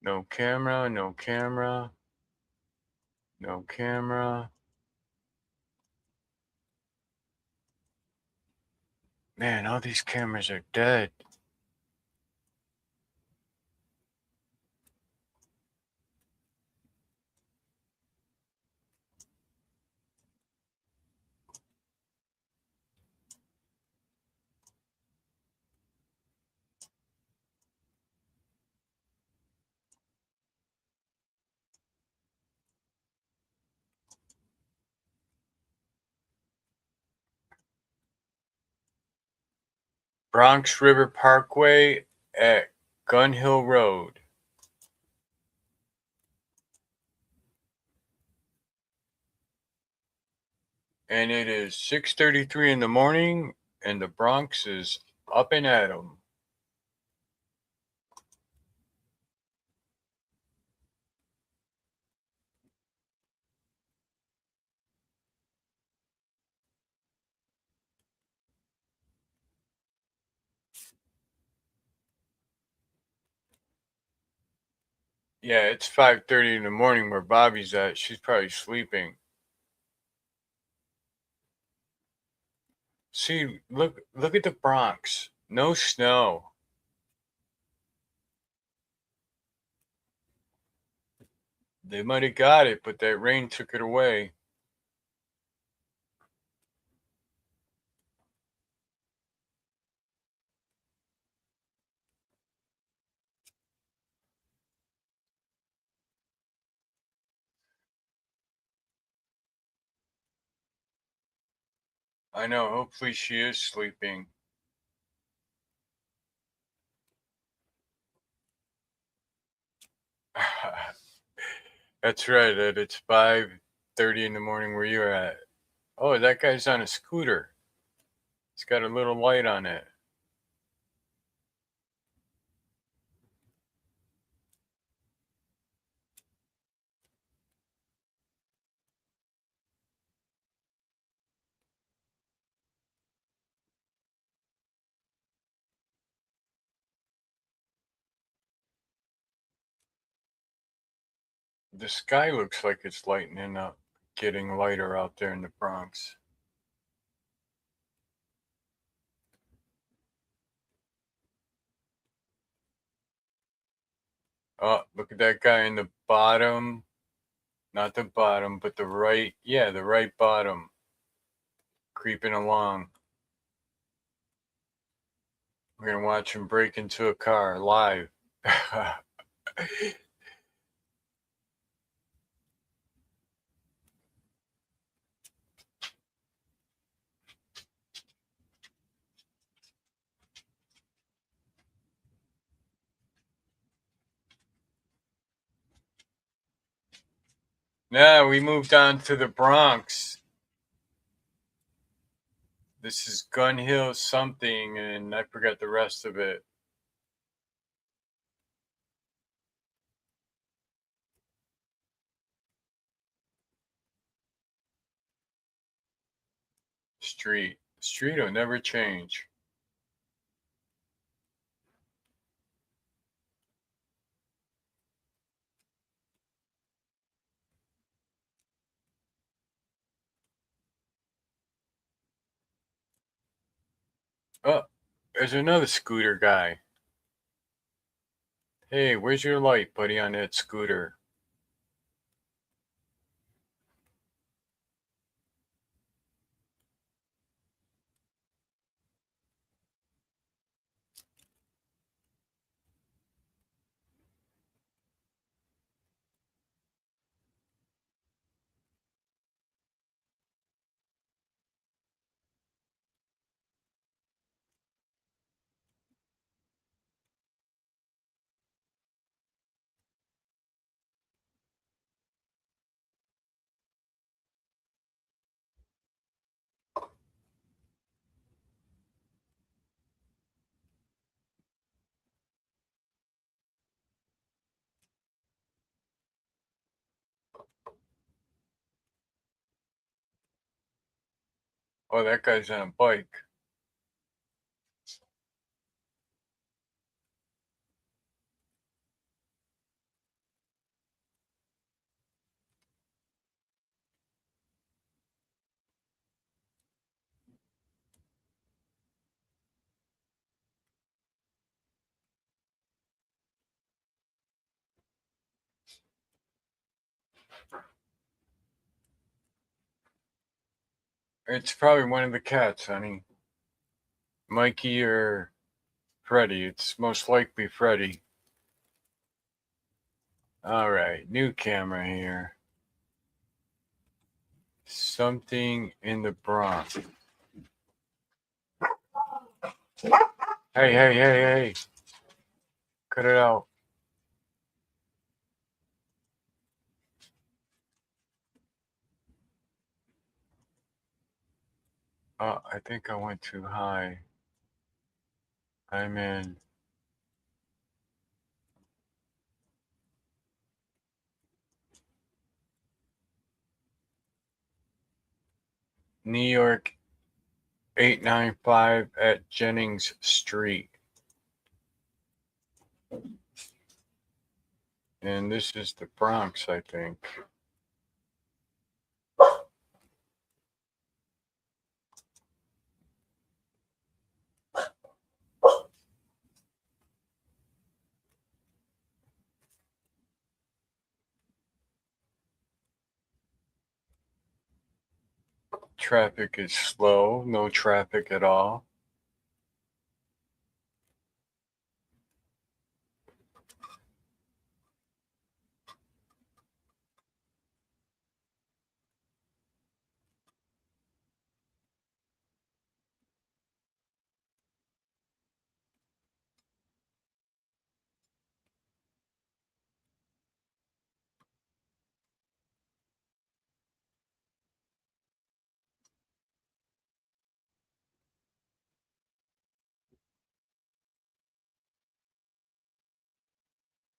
No camera, no camera, no camera. Man, all these cameras are dead. Bronx River Parkway at Gun Hill Road. And it is 6:33 in the morning, and the Bronx is up and at 'em. Yeah, it's 5:30 in the morning where Bobby's at. She's probably sleeping. See, look at the Bronx. No snow. They might have got it, but that rain took it away. I know. Hopefully she is sleeping. That's right, Ed. It's 5:30 in the morning where you're at. Oh, that guy's on a scooter. It's got a little light on it. The sky looks like it's lightening up, getting lighter out there in the Bronx. Oh, look at that guy in the bottom. Not the bottom, but the right. Yeah, the right bottom. Creeping along. We're going to watch him break into a car live. Now we moved on to the Bronx. This is Gun Hill something, and I forgot the rest of it. Street. Street will never change. Oh, there's another scooter guy. Hey, where's your light, buddy, on that scooter? Oh, that guy's on a bike. It's probably one of the cats, honey. Mikey or Freddy. It's most likely Freddy. All right, new camera here. Something in the Bronx. Hey, hey, hey, hey. Cut it out. I think I went too high. I'm in New York 895 at Jennings Street. And this is the Bronx, I think. Traffic is slow, no traffic at all.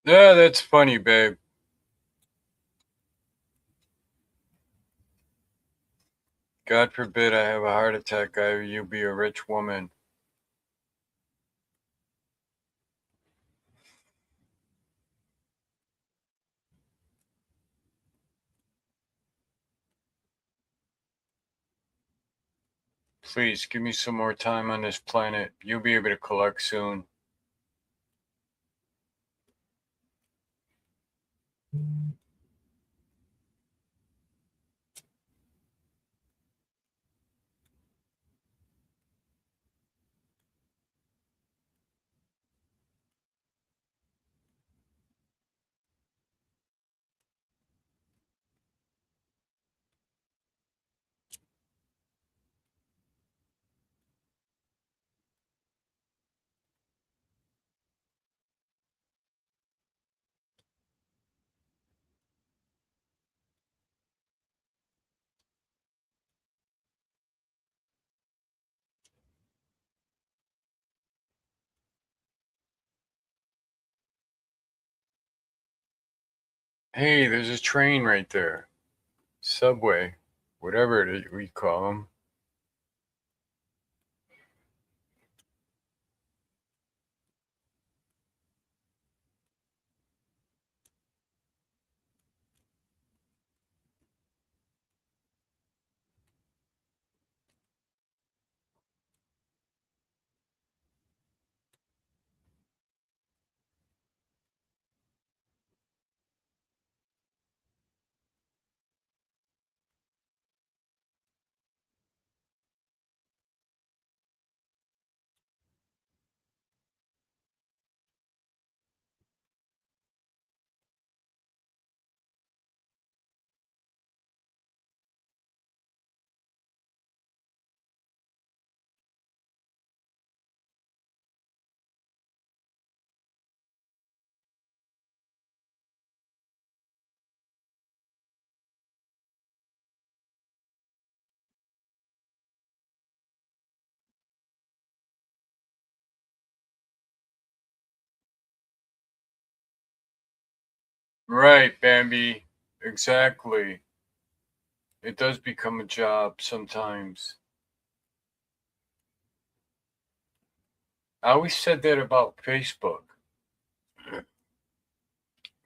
Yeah, that's funny, babe. God forbid I have a heart attack. You be a rich woman. Please give me some more time on this planet. You'll be able to collect soon. Hey, there's a train right there. Subway, whatever we call them. Right, Bambi. Exactly. It does become a job sometimes. I always said that about Facebook.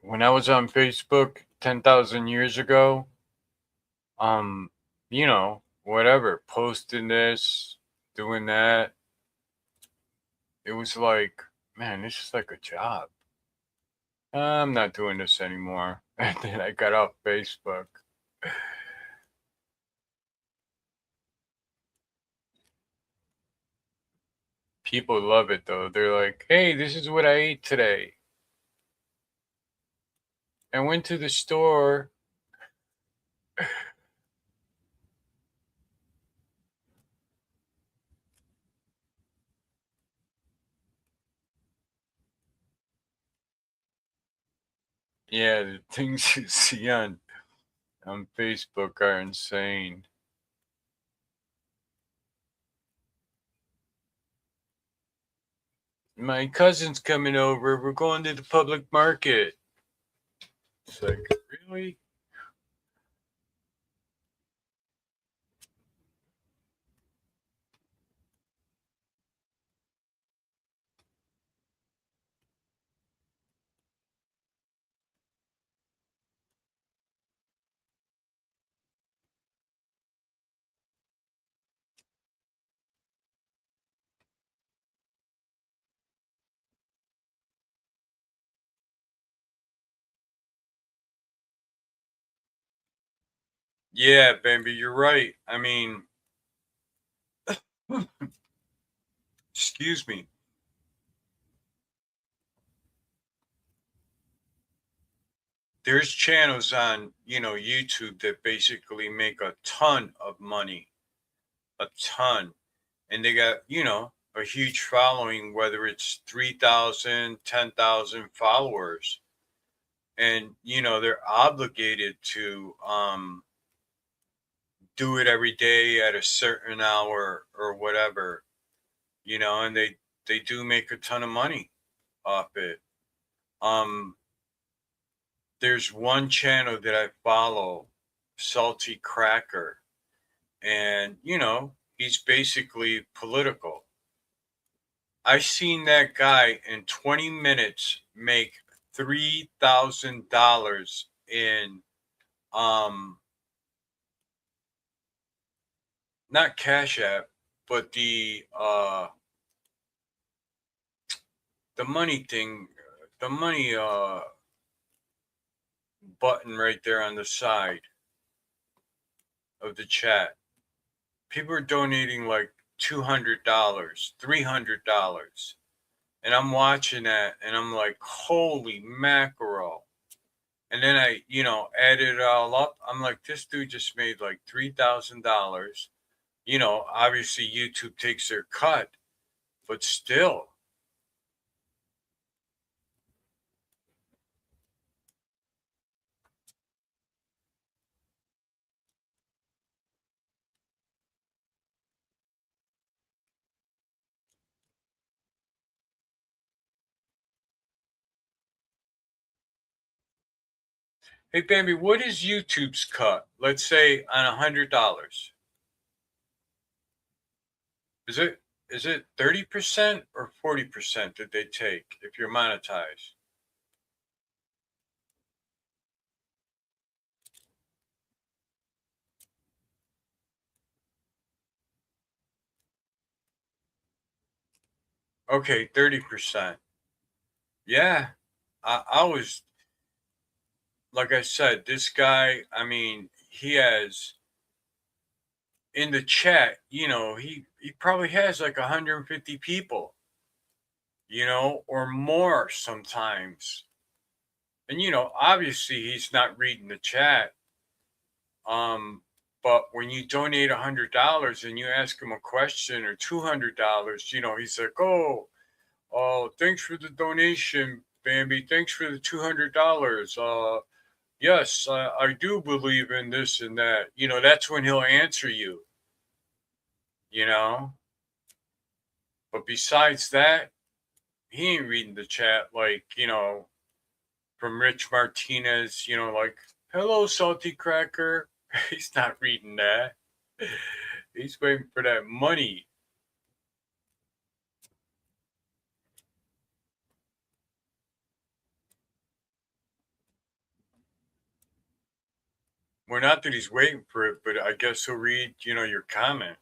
When I was on Facebook 10,000 years ago, um, whatever, posting this, doing that, it was like, man, this is like a job. I'm not doing this anymore. And then I got off Facebook. People love it though. They're like, hey, this is what I ate today. I went to the store. Yeah, the things you see on Facebook are insane. My cousin's coming over. We're going to the public market. It's like, really? Yeah, baby, you're right. I mean, excuse me. There's channels on, YouTube that basically make a ton of money, a ton. And they got, a huge following, whether it's 3,000, 10,000 followers. And, they're obligated to do it every day at a certain hour or whatever, and they do make a ton of money off it. Um, there's one channel that I follow, Salty Cracker, and he's basically political. I seen that guy in 20 minutes make $3,000 in um not Cash App, but the money thing, the money button right there on the side of the chat. People are donating like $200, $300. And I'm watching that and I'm like, holy mackerel. And then I, added it all up. I'm like, this dude just made like $3,000. Obviously YouTube takes their cut, but still. Hey, Bambi, what is YouTube's cut? Let's say on $100. Is it 30% or 40% that they take if you're monetized? Okay, 30%. Yeah. I was, like I said, this guy, I mean, he has in the chat, he probably has like 150 people, or more sometimes. And obviously he's not reading the chat. But when you donate $100 and you ask him a question or $200, he's like, oh, thanks for the donation, Bambi. Thanks for the $200. Yes, I do believe in this and that. That's when he'll answer you. You know. But besides that, he ain't reading the chat like from Rich Martinez. Like, hello, Salty Cracker. He's not reading that. He's waiting for that money. Well, not that he's waiting for it, but I guess he'll read, your comment.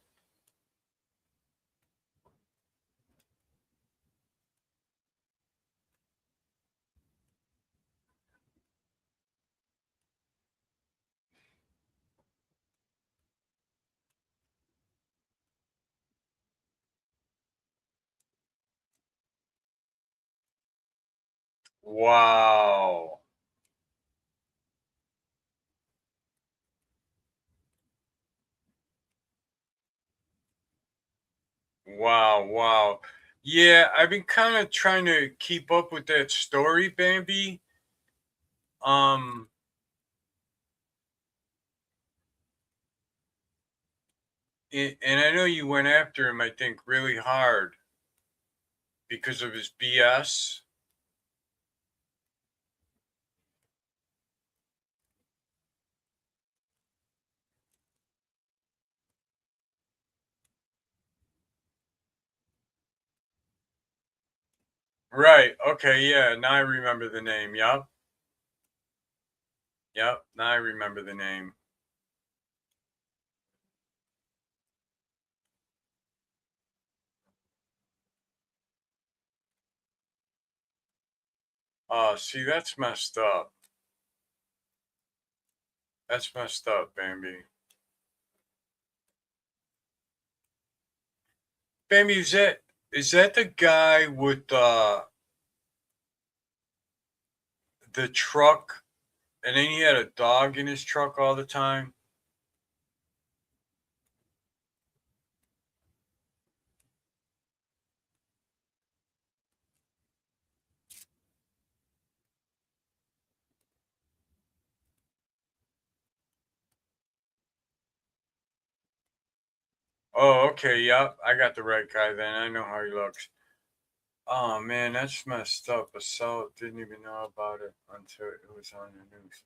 Wow. Wow, wow. Yeah, I've been kind of trying to keep up with that story, Bambi. Um, and I know you went after him, I think, really hard because of his BS. Right. Okay. Yeah. Now I remember the name. Yep. Yep. Now I remember the name. Oh, see, that's messed up. That's messed up, Bambi. Bambi, is that the guy with the truck, and then he had a dog in his truck all the time? Oh, okay. Yep. I got the right guy then. I know how he looks. Oh man, that's messed up. Assault didn't even know about it until it was on the news.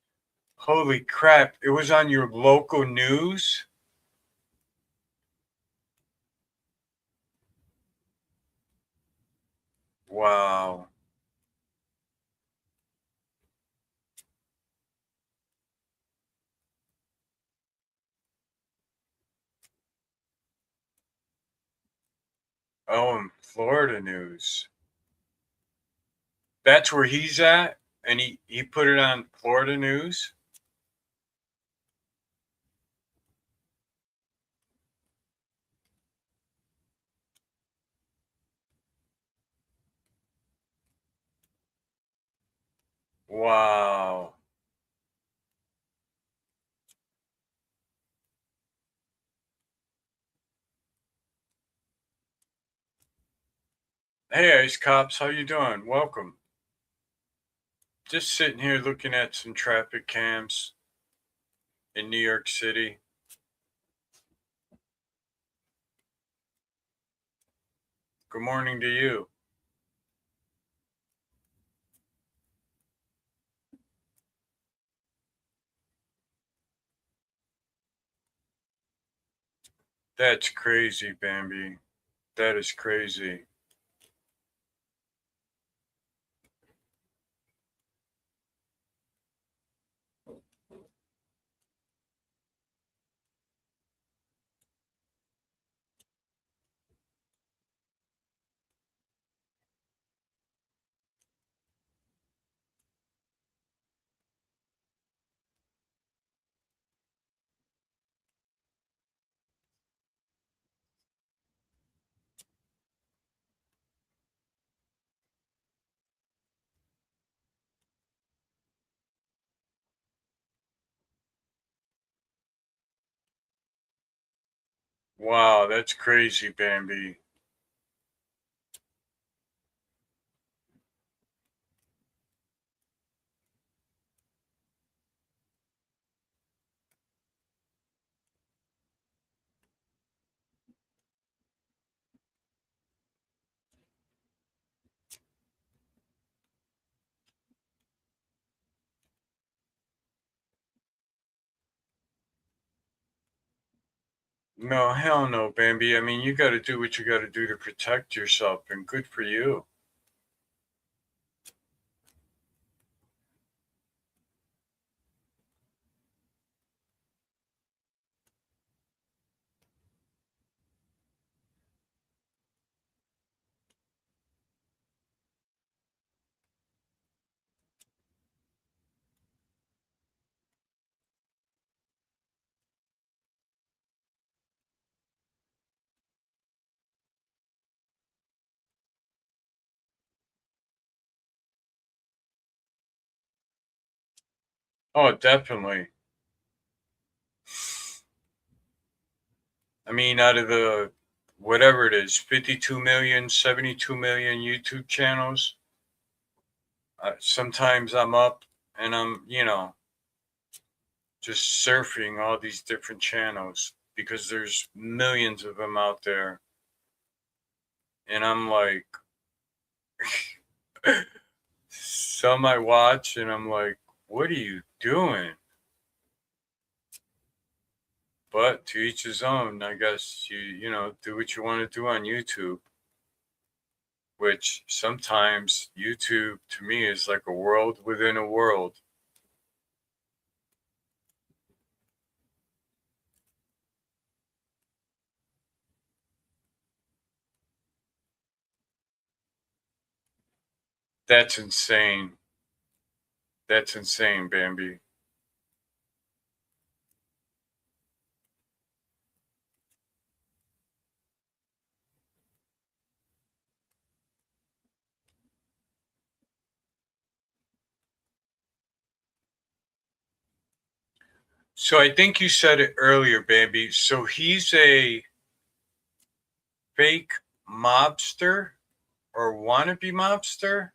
Holy crap, it was on your local news? Wow. Oh, in Florida news. That's where he's at? And he put it on Florida news? Wow. Hey, Ice Cops, how you doing? Welcome. Just sitting here looking at some traffic cams in New York City. Good morning to you. That's crazy, Bambi. That is crazy. Wow, that's crazy, Bambi. No, hell no, Bambi. I mean, you got to do what you got to do to protect yourself, and good for you. Oh, definitely. I mean, out of the whatever it is, 52 million, 72 million YouTube channels, sometimes I'm up and I'm just surfing all these different channels because there's millions of them out there. And I'm like, some I watch and I'm like, what are you doing? But to each his own, I guess you do what you want to do on YouTube, which sometimes YouTube to me is like a world within a world. That's insane. That's insane, Bambi. So I think you said it earlier, Bambi. So he's a fake mobster or wannabe mobster?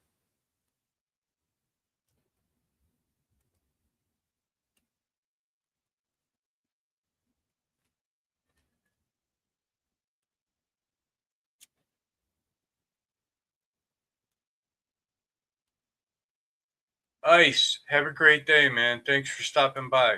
Ice, have a great day, man. Thanks for stopping by.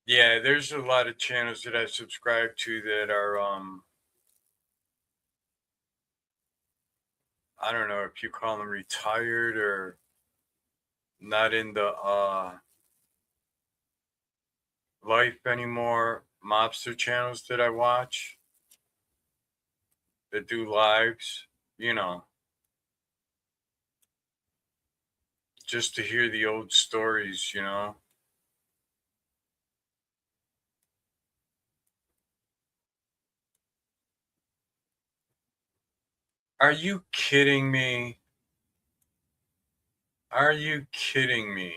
Yeah, there's a lot of channels that I subscribe to that are I don't know if you call them retired or not in the life anymore. Mobster channels that I watch that do lives, you know, just to hear the old stories, you know. Are you kidding me? Are you kidding me?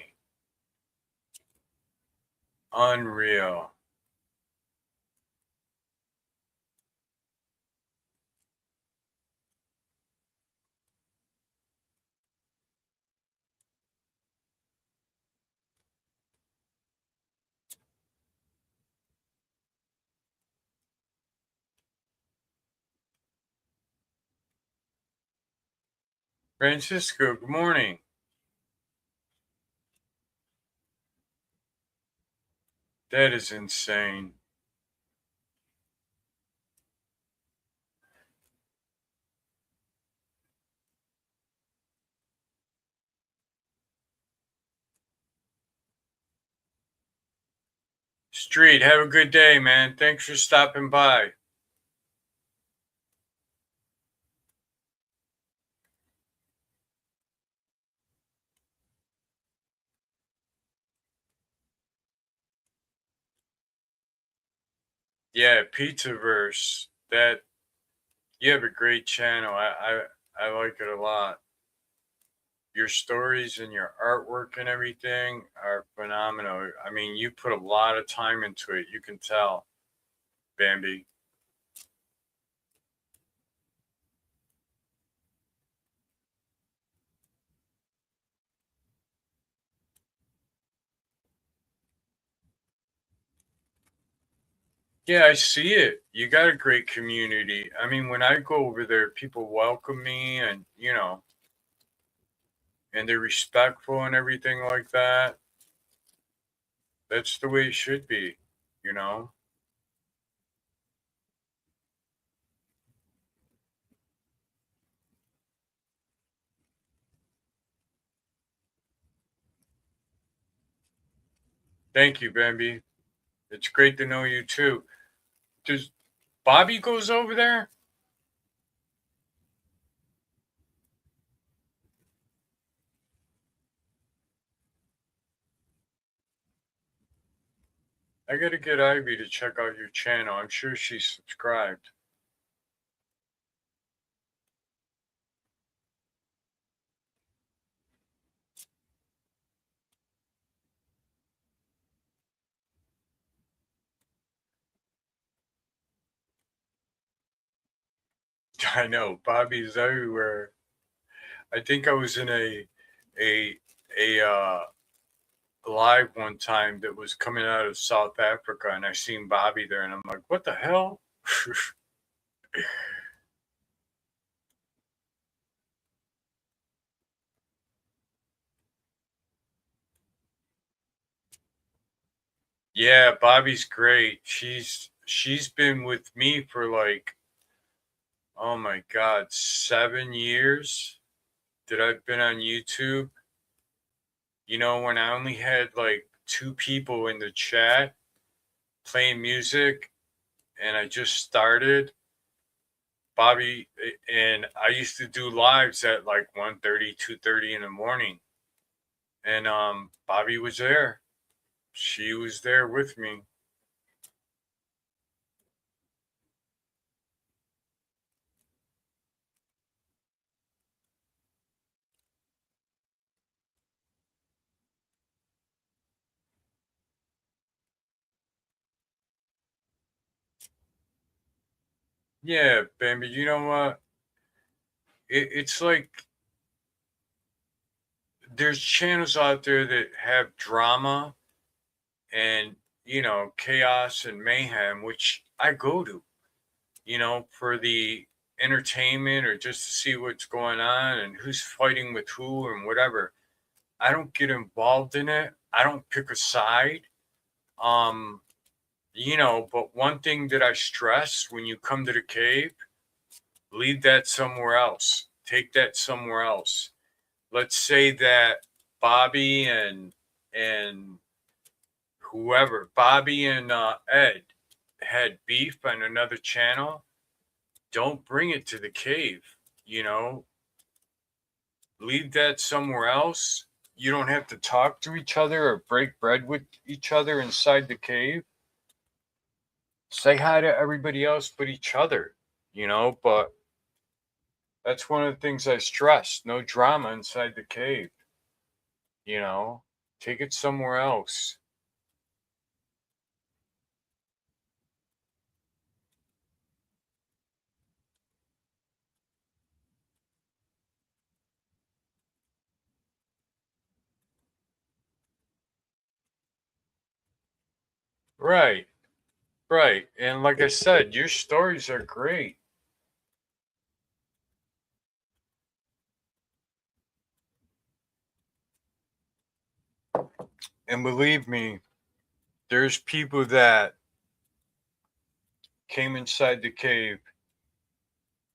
Unreal. Francisco, good morning. That is insane. Street, have a good day, man. Thanks for stopping by. Yeah, Pizzaverse. That you have a great channel. I like it a lot. Your stories and your artwork and everything are phenomenal. I mean, you put a lot of time into it. You can tell, Bambi. Yeah, I see it. You got a great community. I mean, when I go over there, people welcome me and, and they're respectful and everything like that. That's the way it should be, you know? Thank you, Bambi. It's great to know you too. Does Bobby goes over there? I gotta get Ivy to check out your channel. I'm sure she's subscribed. I know Bobby's everywhere. I think I was in a a live one time that was coming out of South Africa, and I seen Bobby there, and I'm like, what the hell? Yeah, Bobby's great. She's been with me for like, oh my god, 7 years that I've been on YouTube. When I only had like two people in the chat playing music, and I just started. Bobby and I used to do lives at like 1:30, 2:30 in the morning. And Bobby was there. She was there with me. Yeah, Bambi, you know what? It's like there's channels out there that have drama and, chaos and mayhem, which I go to, for the entertainment or just to see what's going on and who's fighting with who and whatever. I don't get involved in it. I don't pick a side. Um, but one thing that I stress when you come to the cave, leave that somewhere else. Take that somewhere else. Let's say that Bobby and whoever, Bobby and Ed had beef on another channel. Don't bring it to the cave. You know, leave that somewhere else. You don't have to talk to each other or break bread with each other inside the cave. Say hi to everybody else but each other, but that's one of the things I stress. No drama inside the cave, you know. Take it somewhere else. Right, right. And like I said, your stories are great. And believe me, there's people that came inside the cave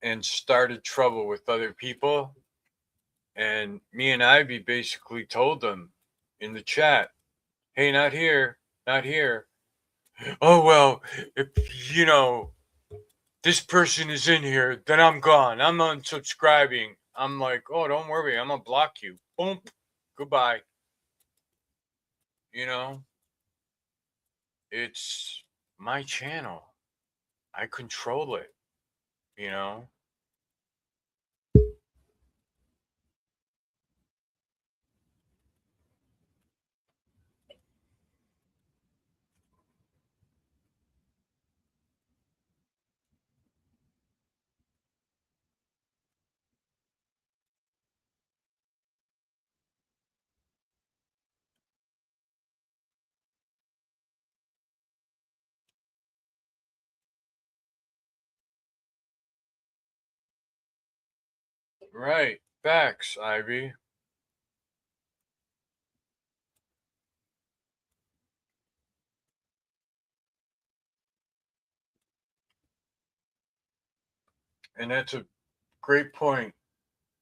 and started trouble with other people. And me and Ivy basically told them in the chat, hey, not here, not here. Oh, well, if, this person is in here, then I'm gone. I'm unsubscribing. I'm like, oh, don't worry. I'm going to block you. Boom. Goodbye. You know, it's my channel. I control it, you know? Right. Facts, Ivy. And that's a great point,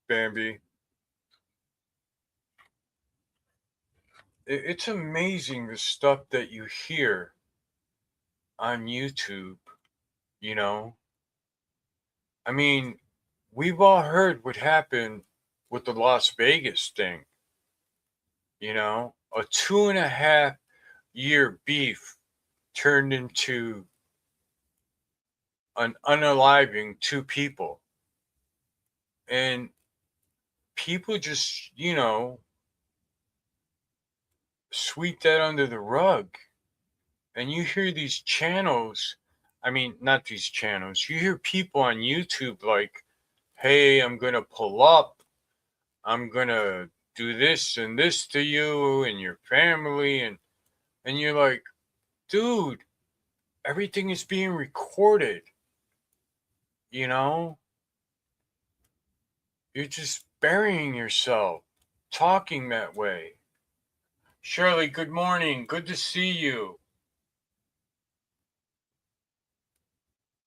Bambi. It's amazing the stuff that you hear on YouTube, you know? I mean, we've all heard what happened with the Las Vegas thing, a 2.5 year beef turned into an unaliving two people. And people just, sweep that under the rug. And you hear these channels, I mean, not these channels, you hear people on YouTube like, hey, I'm going to pull up, I'm going to do this and this to you and your family. And you're like, dude, everything is being recorded, you know? You're just burying yourself talking that way. Shirley, good morning. Good to see you.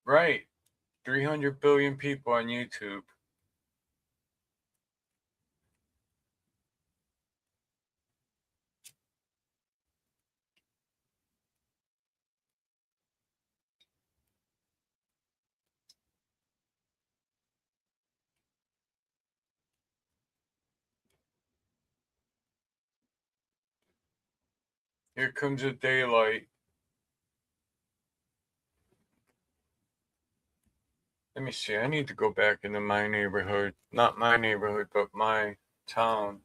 Right. 300 billion people on YouTube. Here comes the daylight. Let me see. I need to go back into my neighborhood. Not my neighborhood, but my town.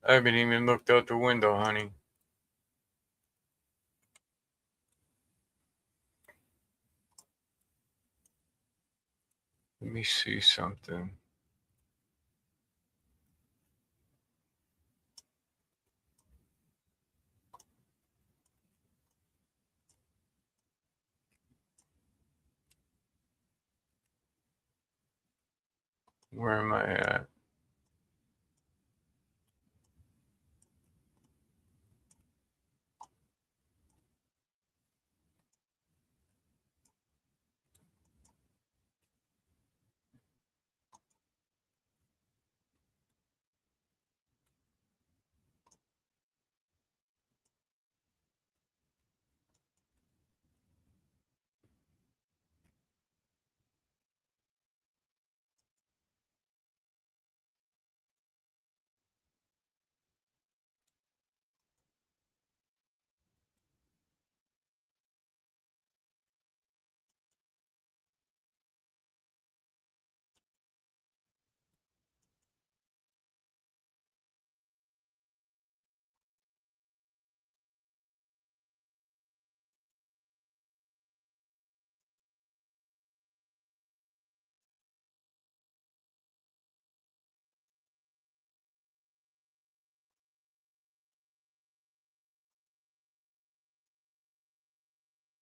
I haven't even looked out the window, honey. Let me see something. Where am I at?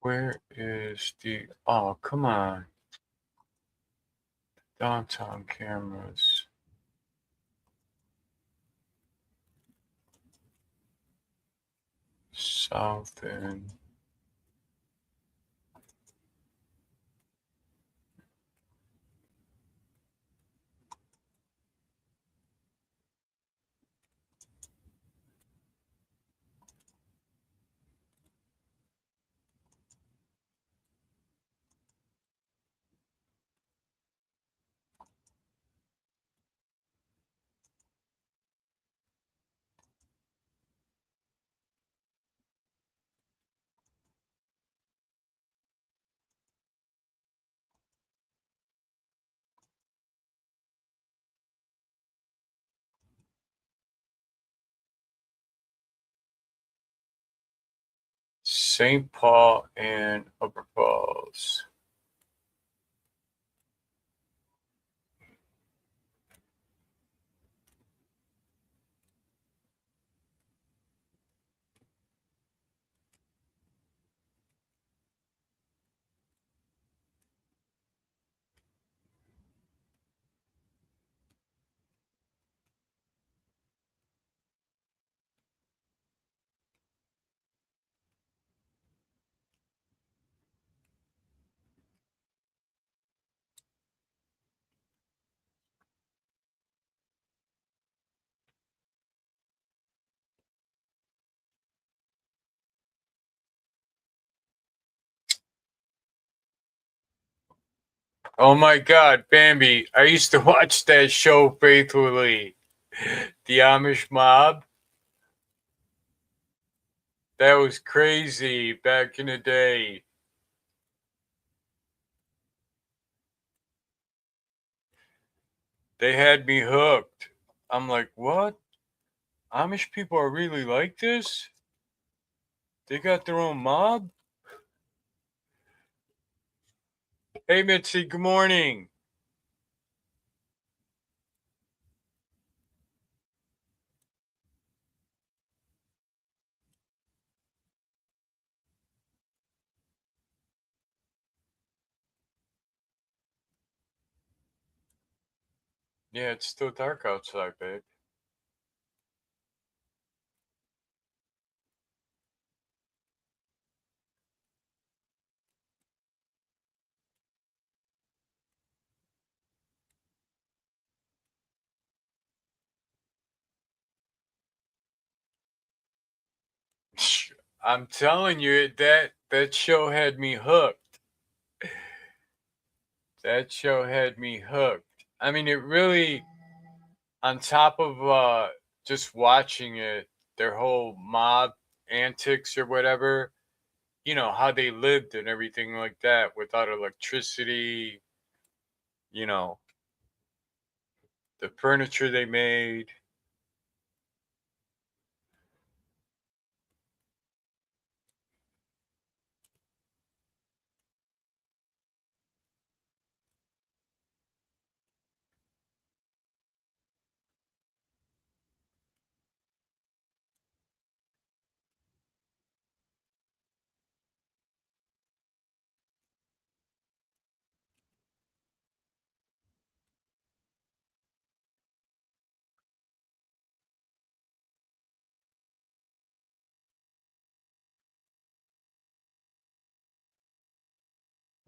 Where is the... Oh, come on. Downtown cameras. South End. St. Paul and Upper Falls. Oh my God, Bambi! I used to watch that show faithfully. The Amish Mob. That was crazy back in the day. They had me hooked. I'm like, what? Amish people are really like this? They got their own mob? Hey, Mitzi, good morning. Yeah, it's still dark outside, babe. I'm telling you, that show had me hooked. That show had me hooked. I mean, it really, on top of just watching it, their whole mob antics or whatever, you know, how they lived and everything like that without electricity, you know, the furniture they made.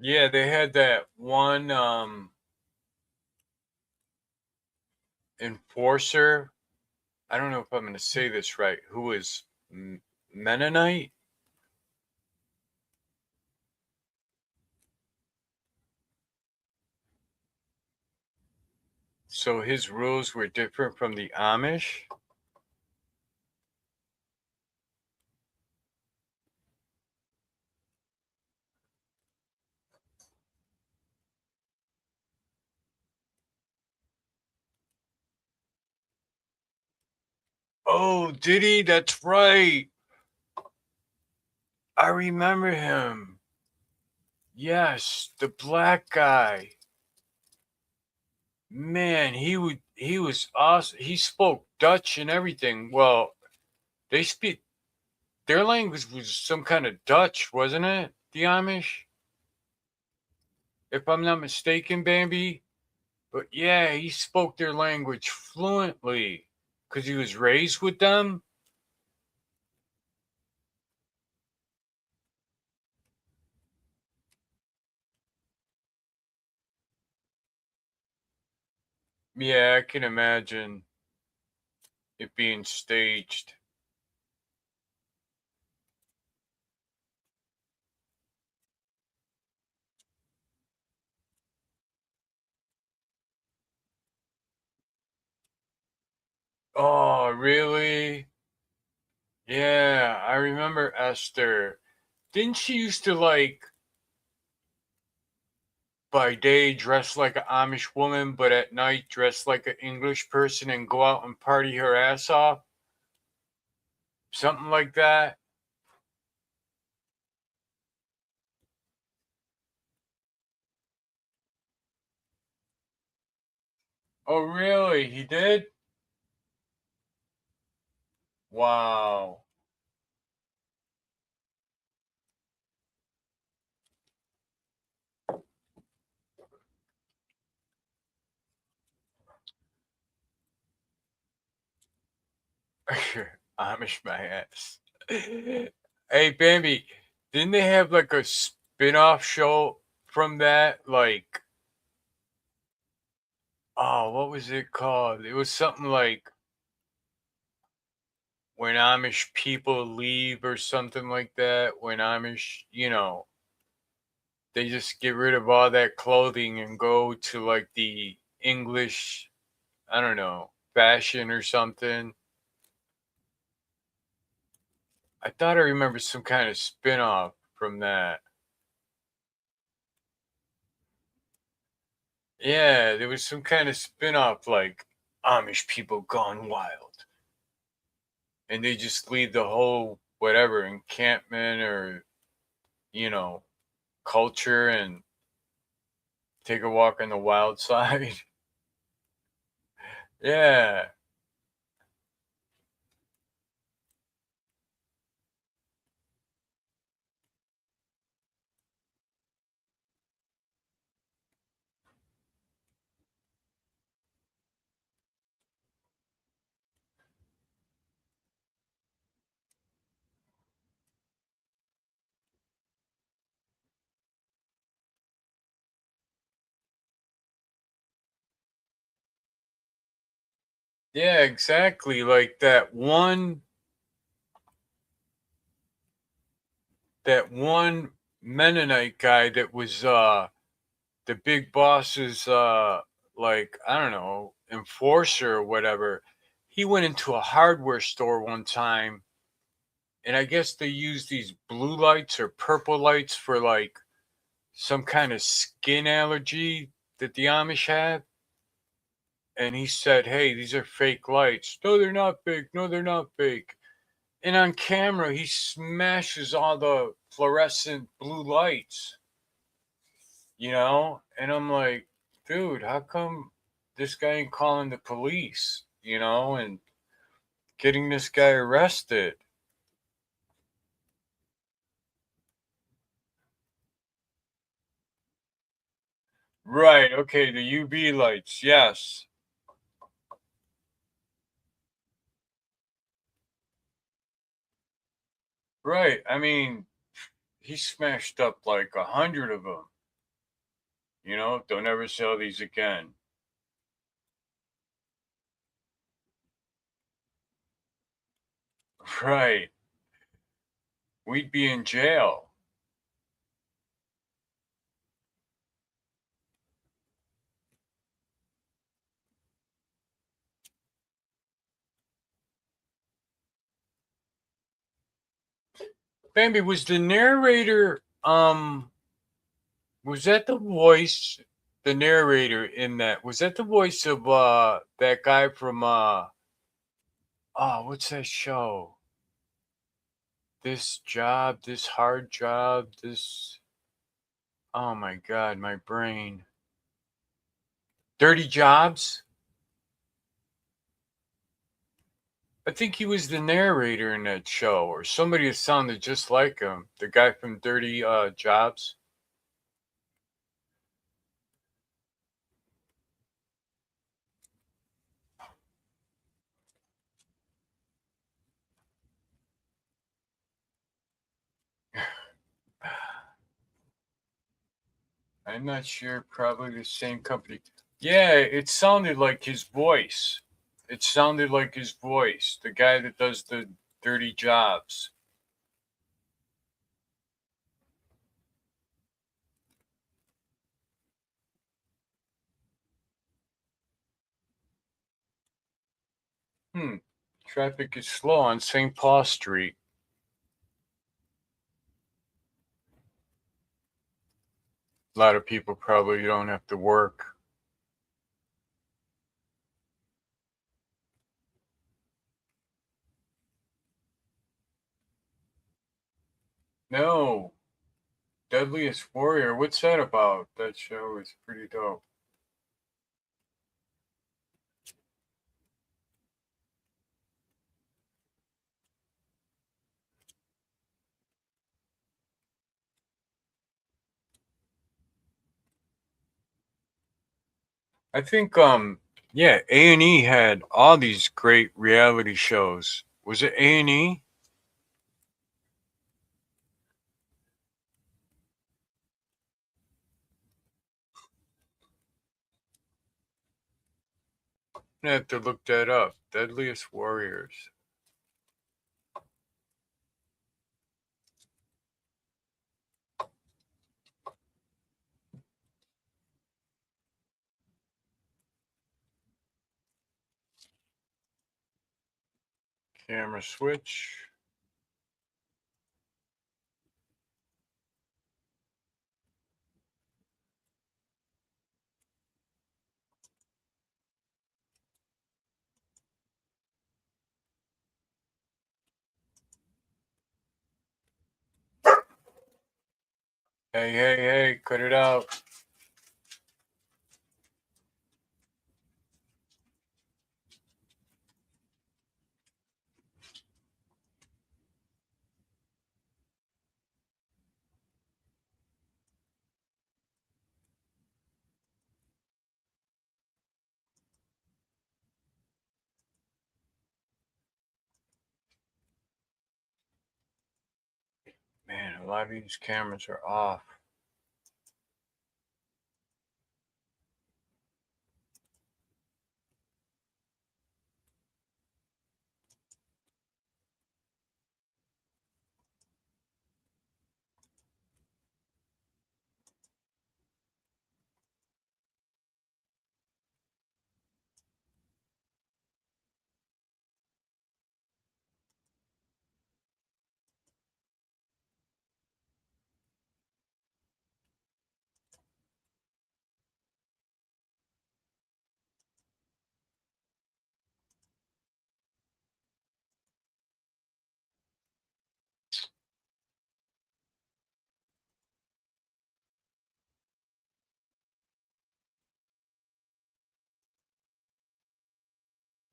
Yeah, they had that one enforcer. I don't know if I'm going to say this right. Who was Mennonite? So his rules were different from the Amish. Oh, did he? That's right. I remember him. Yes, the black guy. Man, he was awesome. He spoke Dutch and everything. Well, they speak their language was some kind of Dutch, wasn't it? The Amish, if I'm not mistaken, Bambi. But yeah, he spoke their language fluently because he was raised with them. Yeah, I can imagine it being staged. Oh, really? Yeah, I remember Esther. Didn't she used to like by day dress like an Amish woman, but at night dress like an English person and go out and party her ass off? Something like that. Oh, really? He did? Wow. Amish my ass. Hey, Bambi, didn't they have like a spin off show from that? Like, oh, what was it called? It was something like when Amish people leave or something like that. When Amish, they just get rid of all that clothing and go to like the English, I don't know, fashion or something. I thought I remember some kind of spin off from that. Yeah, there was some kind of spin off like Amish people gone wild. And they just leave the whole whatever encampment or, you know, culture and take a walk on the wild side. Yeah. Yeah, exactly. Like that one Mennonite guy that was the big boss's like, I don't know, enforcer or whatever. He went into a hardware store one time and I guess they use these blue lights or purple lights for like some kind of skin allergy that the Amish have. And he said, "Hey, these are fake lights." No, they're not fake. No, they're not fake. And on camera, he smashes all the fluorescent blue lights, And I'm like, dude, how come this guy ain't calling the police, and getting this guy arrested? Right. Okay. The UV lights. Yes. Right. I mean, he smashed up like 100 of them. You know, don't ever sell these again. Right. We'd be in jail. Bambi, was the narrator was that the voice, the narrator in that, was that the voice of that guy from oh, what's that show? This job, this hard job, this, oh my god, my brain. Dirty Jobs? I think he was the narrator in that show, or somebody that sounded just like him. The guy from Dirty Jobs. I'm not sure, probably the same company. Yeah, it sounded like his voice. It sounded like his voice, the guy that does the Dirty Jobs. Hmm. Traffic is slow on St. Paul Street. A lot of people probably don't have to work. No. Deadliest Warrior. What's that about? That show is pretty dope. I think yeah, A&E had all these great reality shows. Was it A&E? I have to look that up. Deadliest Warriors. Camera switch. Hey, hey, hey, cut it out. Man, a lot of these cameras are off.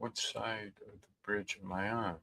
What side of the bridge am I on?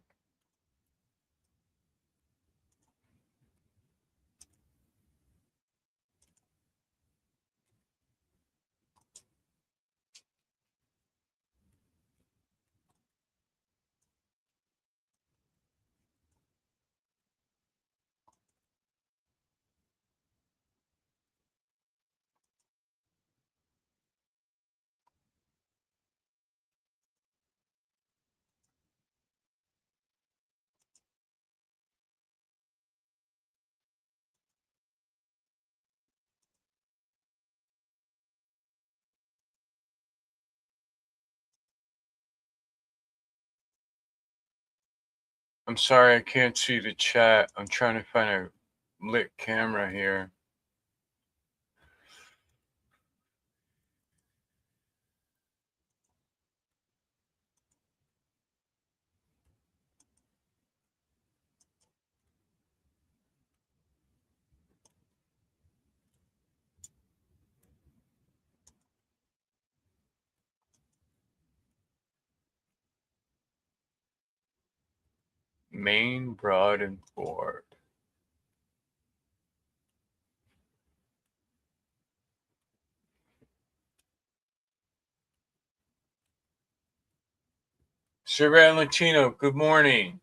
I'm sorry I can't see the chat. I'm trying to find a lit camera here. Main, broad, and board. Sir Valentino, good morning.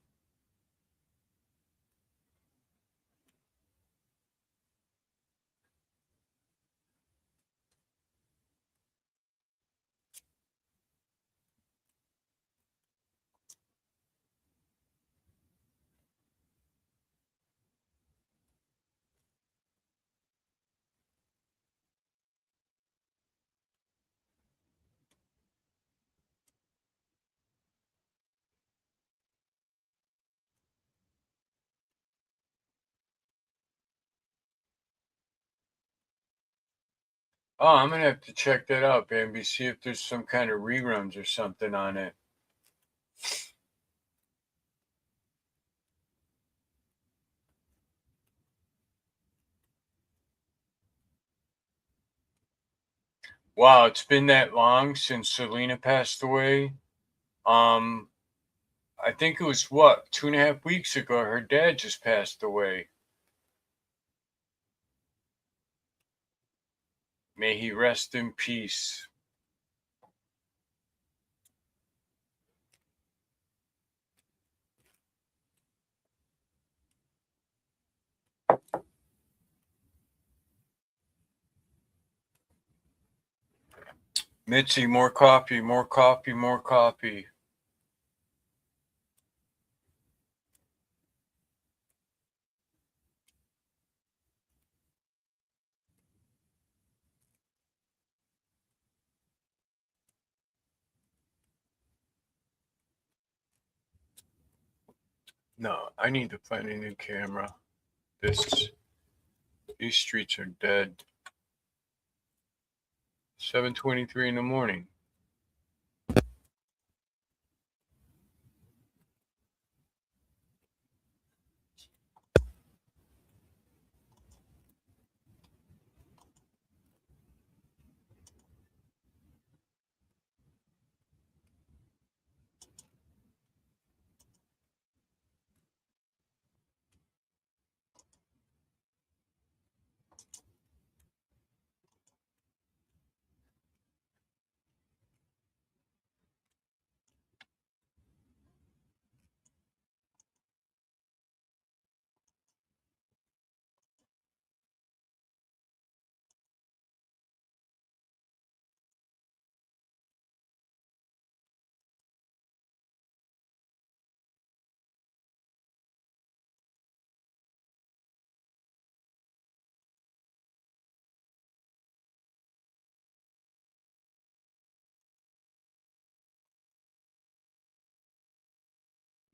Oh, I'm gonna have to check that out, Bambi. See if there's some kind of reruns or something on it. Wow, it's been that long since Selena passed away. I think it was what, 2.5 weeks ago. Her dad just passed away. May he rest in peace. Mitzi, more coffee, more coffee, more coffee. No, I need to find a new camera. These streets are dead. 7:23 in the morning.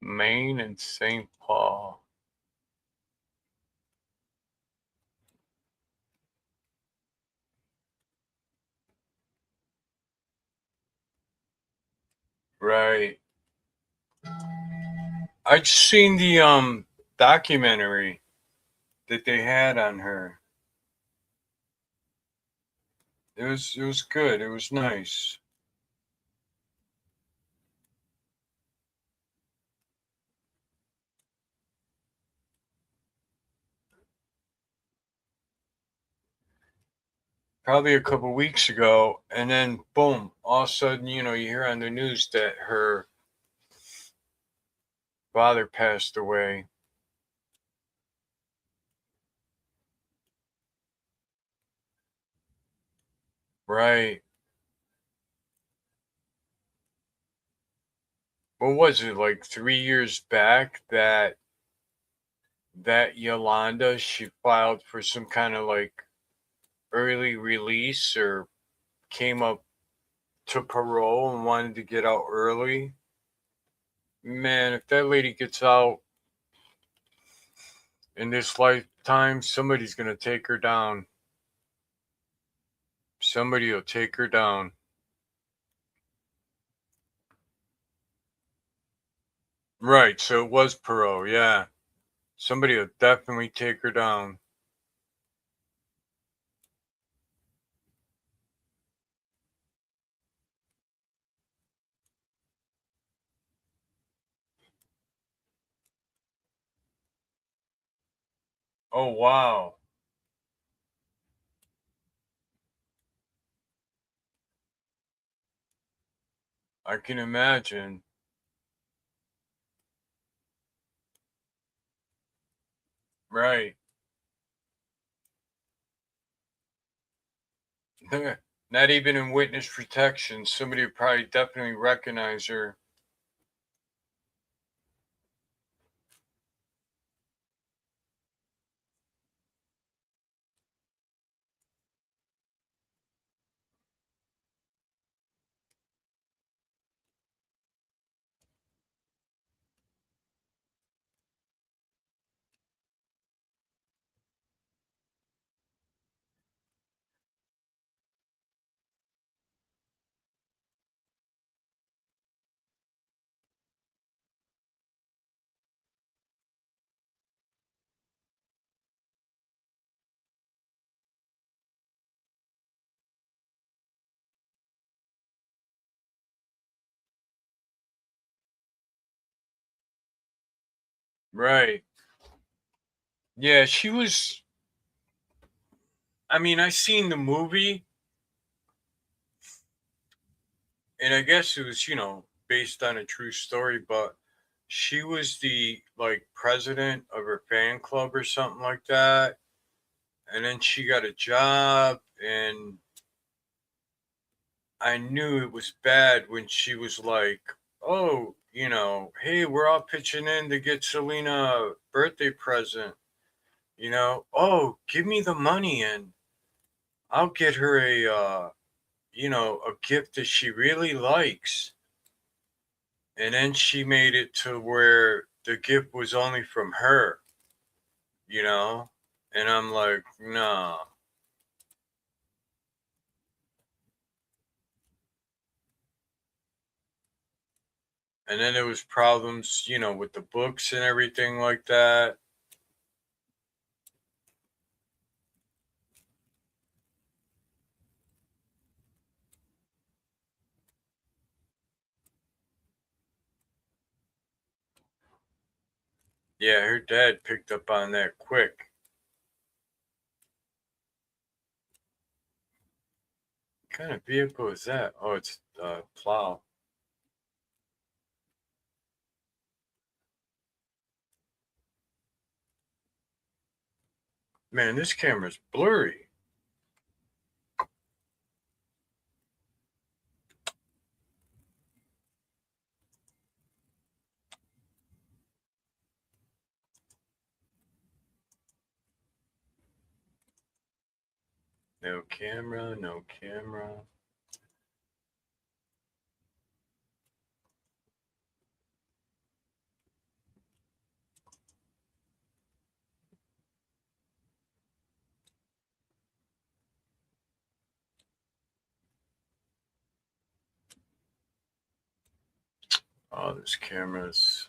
Maine and St. Paul. Right. I just seen the documentary that they had on her. It was good. It was nice. Probably a couple weeks ago, and then boom, all of a sudden, you hear on the news that her father passed away. Right. What was it, like 3 years back that Yolanda, she filed for some kind of like early release or came up to parole and wanted to get out early? Man, if that lady gets out in this lifetime, somebody's gonna take her down. Somebody will take her down. Right, so it was Perot, yeah. Somebody will definitely take her down. Oh wow. I can imagine. Right. Not even in witness protection. Somebody would probably definitely recognize her. Right. Yeah, she was. I mean, I seen the movie, and I guess it was, based on a true story, but she was the like president of her fan club or something like that. And then she got a job, and I knew it was bad when she was like, "Oh, hey, we're all pitching in to get Selena a birthday present. Oh, give me the money and I'll get her a gift that she really likes." And then she made it to where the gift was only from her, you know? And I'm like, nah. And then there was problems, with the books and everything like that. Yeah, her dad picked up on that quick. What kind of vehicle is that? Oh, it's a plow. Man, this camera's blurry. No camera, no camera. Oh, this camera's.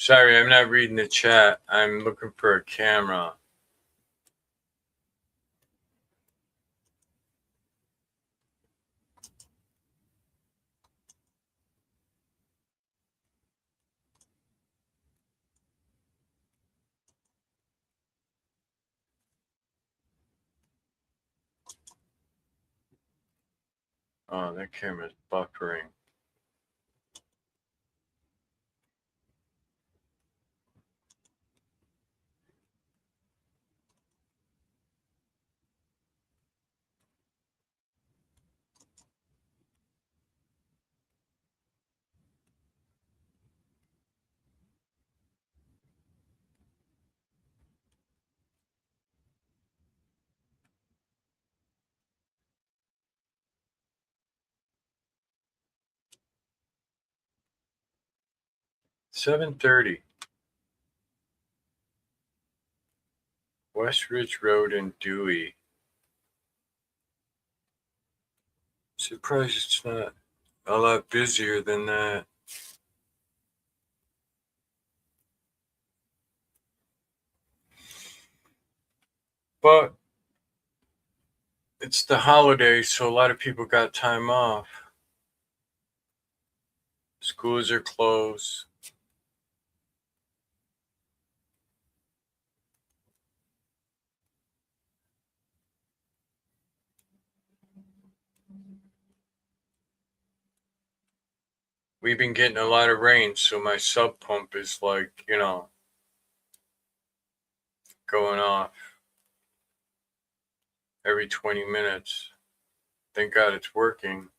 Sorry, I'm not reading the chat. I'm looking for a camera. Oh, that camera's buffering. $7.30. West Ridge Road in Dewey. Surprised it's not a lot busier than that. But it's the holidays, so a lot of people got time off. Schools are closed. We've been getting a lot of rain, so my sub pump is like, going off every 20 minutes. Thank God it's working.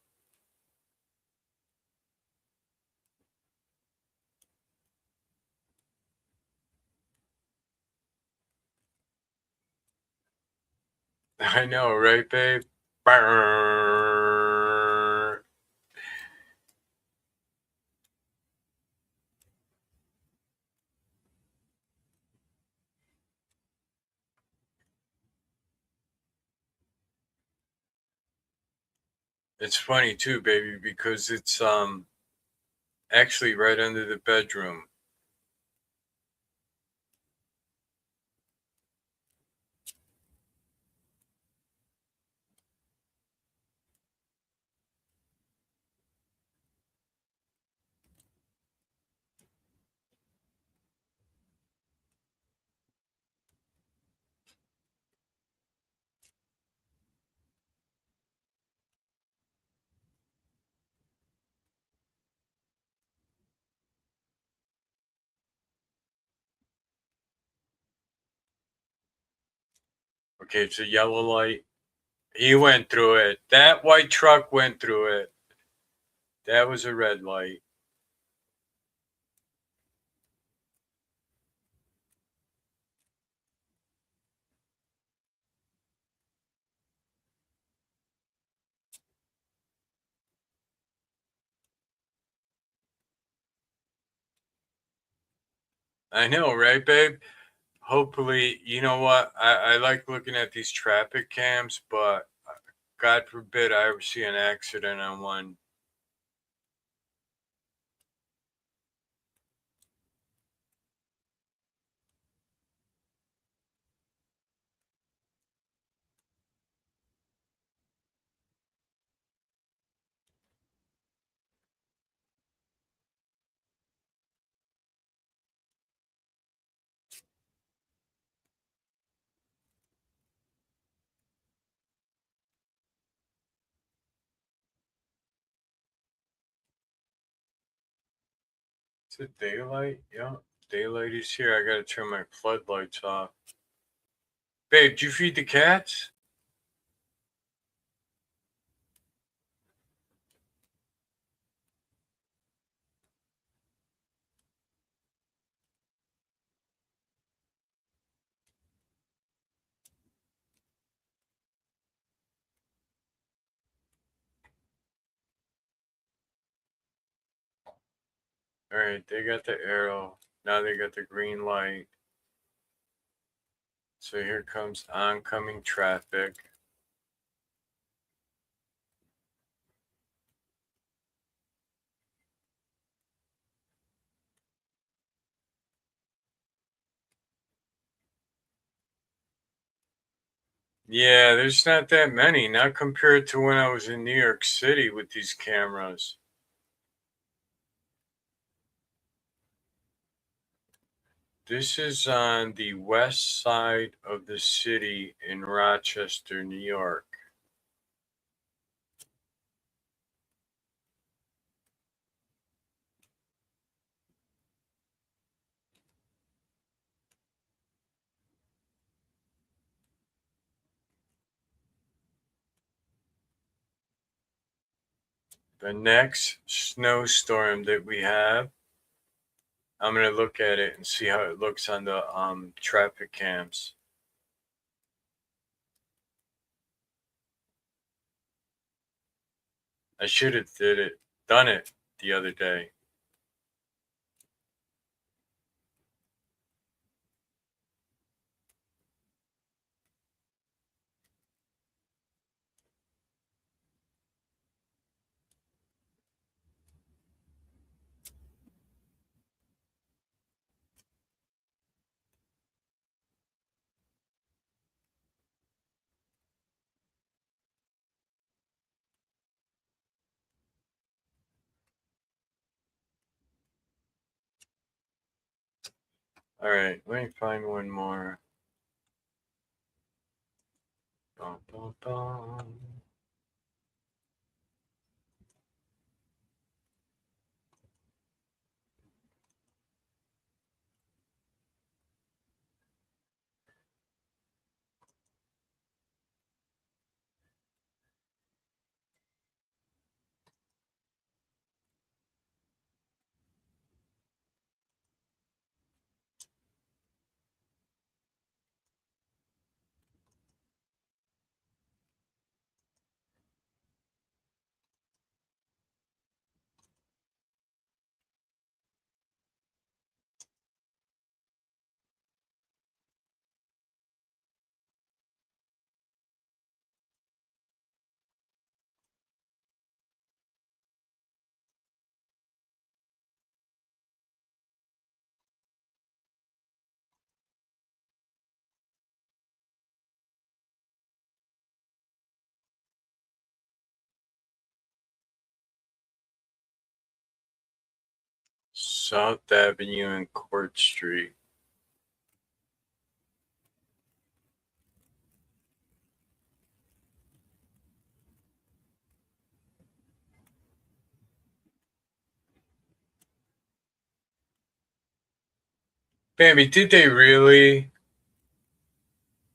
I know, right, babe? Brrr. It's funny too, baby, because it's actually right under the bedroom. Okay, it's a yellow light. He went through it. That white truck went through it. That was a red light. I know, right, babe? Hopefully, you know what? I like looking at these traffic cams, but God forbid I ever see an accident on one. Is it daylight? Yeah, daylight is here. I gotta turn my floodlights off. Babe, do you feed the cats? All right, they got the arrow. Now they got the green light. So here comes oncoming traffic. Yeah, there's not that many, not compared to when I was in New York City with these cameras. This is on the west side of the city in Rochester, New York. The next snowstorm that we have, I'm going to look at it and see how it looks on the traffic cams. I should have done it the other day. All right, let me find one more. Bum, bum, bum. South Avenue and Court Street. Baby, did they really?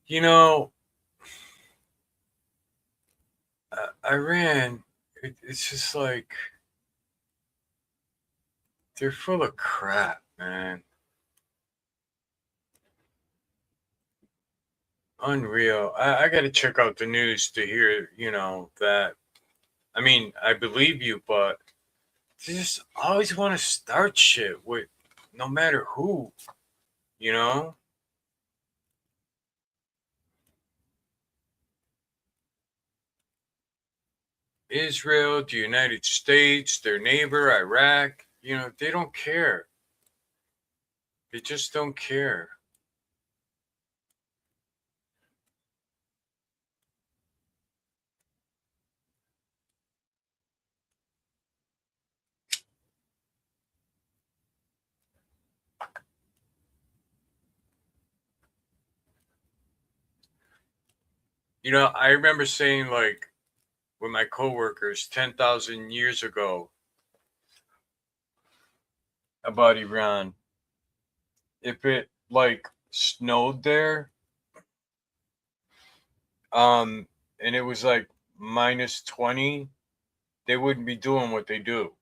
You know, Iran, it's just like they're full of crap, man. Unreal. I got to check out the news to hear, that. I mean, I believe you, but they just always want to start shit with no matter who, you know? Israel, the United States, their neighbor, Iraq, they don't care. They just don't care. I remember saying, like, with my coworkers 10,000 years ago about Iran, if it, like, snowed there, and it was like minus 20, they wouldn't be doing what they do.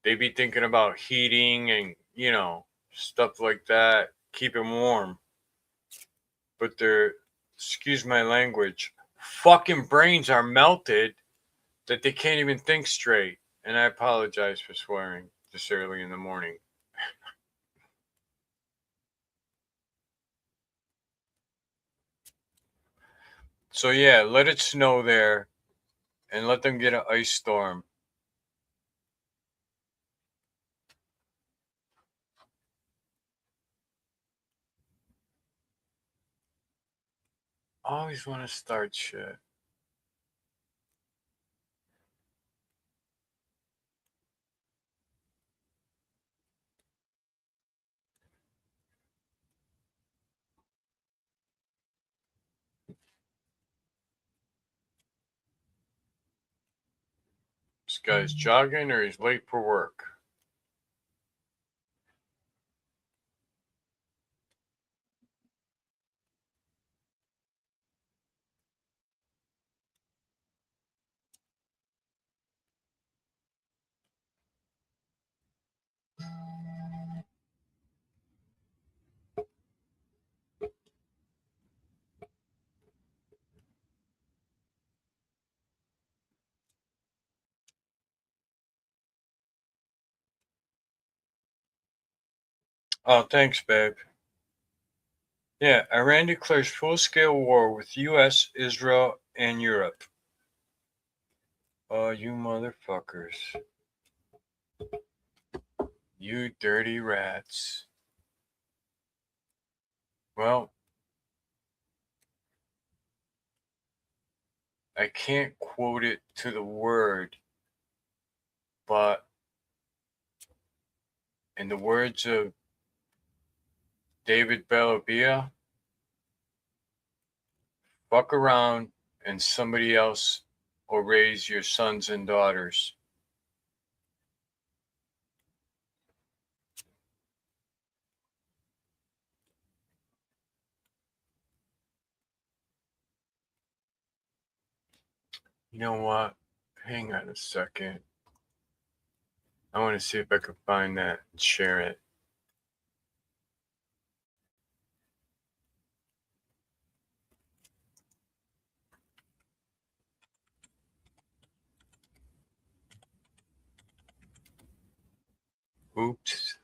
They'd be thinking about heating and, stuff like that, keeping warm. But their, excuse my language, fucking brains are melted that they can't even think straight. And I apologize for swearing this early in the morning. So yeah, let it snow there and let them get an ice storm. always want to start shit. This guy's jogging or he's late for work. Oh, thanks, babe. Yeah, Iran declares full-scale war with U.S., Israel, and Europe. Oh, you motherfuckers. You dirty rats. Well, I can't quote it to the word, but in the words of David Bellabia, fuck around and somebody else will raise your sons and daughters. You know what? Hang on a second. I want to see if I can find that and share it. Oops.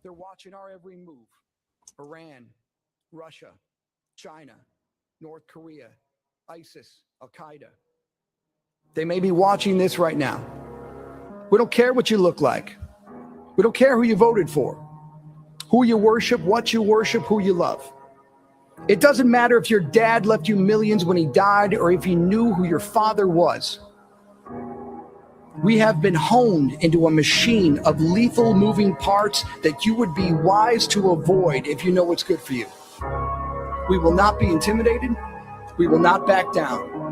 They're watching our every move. Iran, Russia, China, North Korea, ISIS, Al Qaeda. They may be watching this right now. We don't care what you look like. We don't care who you voted for, who you worship, what you worship, who you love. It doesn't matter if your dad left you millions when he died or if he knew who your father was. We have been honed into a machine of lethal moving parts that you would be wise to avoid if you know what's good for you. We will not be intimidated. We will not back down.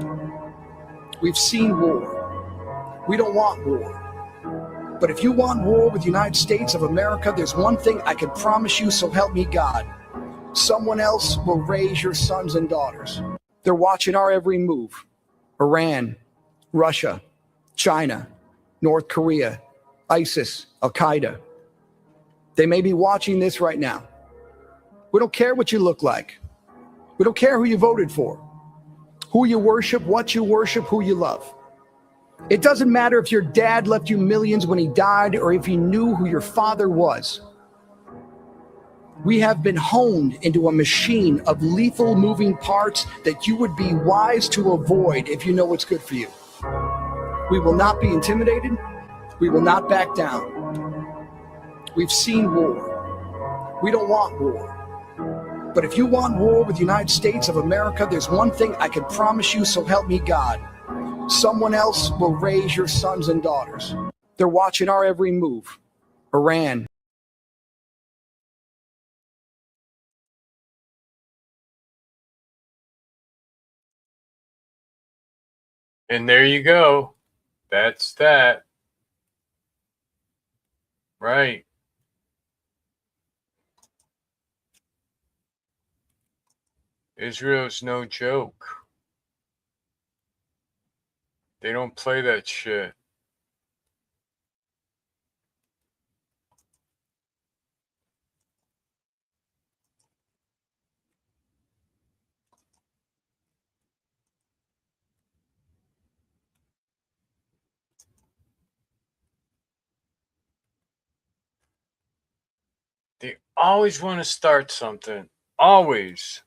We've seen war. We don't want war. But if you want war with the United States of America, there's one thing I can promise you, so help me God. Someone else will raise your sons and daughters. They're watching our every move. Iran, Russia, China, North Korea, ISIS, Al Qaeda. They may be watching this right now. We don't care what you look like. We don't care who you voted for, who you worship, what you worship, who you love. It doesn't matter if your dad left you millions when he died or if he knew who your father was. We have been honed into a machine of lethal moving parts that you would be wise to avoid if you know what's good for you. We will not be intimidated. We will not back down. We've seen war. We don't want war. But if you want war with the United States of America, there's one thing I can promise you, so help me God. Someone else will raise your sons and daughters. They're watching our every move. Iran. And there you go. That's that. Right. Israel's no joke. They don't play that shit. They always want to start something. Always.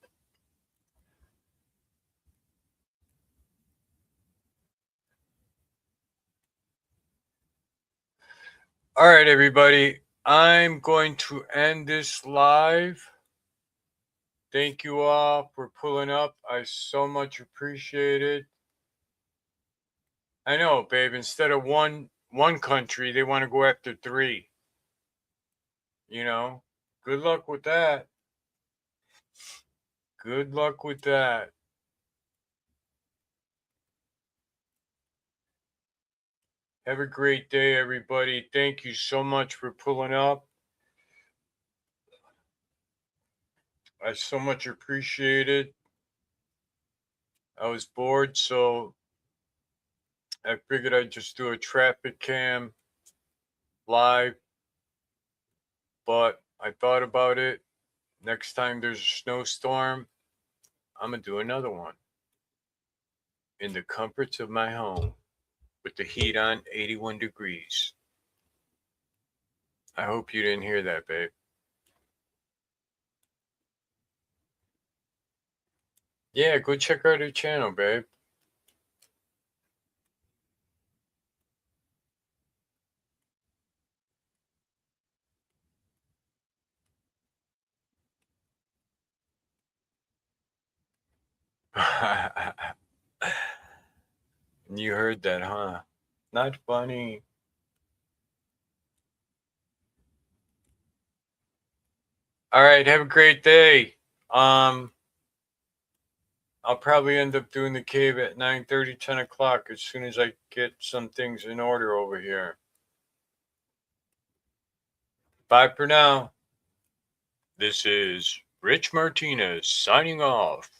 All right, everybody. I'm going to end this live. Thank you all for pulling up. I so much appreciate it. I know, babe. Instead of one country, they want to go after 3. You know, good luck with that. Good luck with that. Have a great day, everybody. Thank you so much for pulling up. I so much appreciate it. I was bored, so I figured I'd just do a traffic cam live. But I thought about it. Next time there's a snowstorm, I'm going to do another one in the comforts of my home with the heat on 81 degrees. I hope you didn't hear that, babe. Yeah, go check out her channel, babe. You heard that, huh? Not funny. All right, have a great day. I'll probably end up doing the cave at 9:30, 10 o'clock as soon as I get some things in order over here. Bye for now. This is Rich Martinez signing off.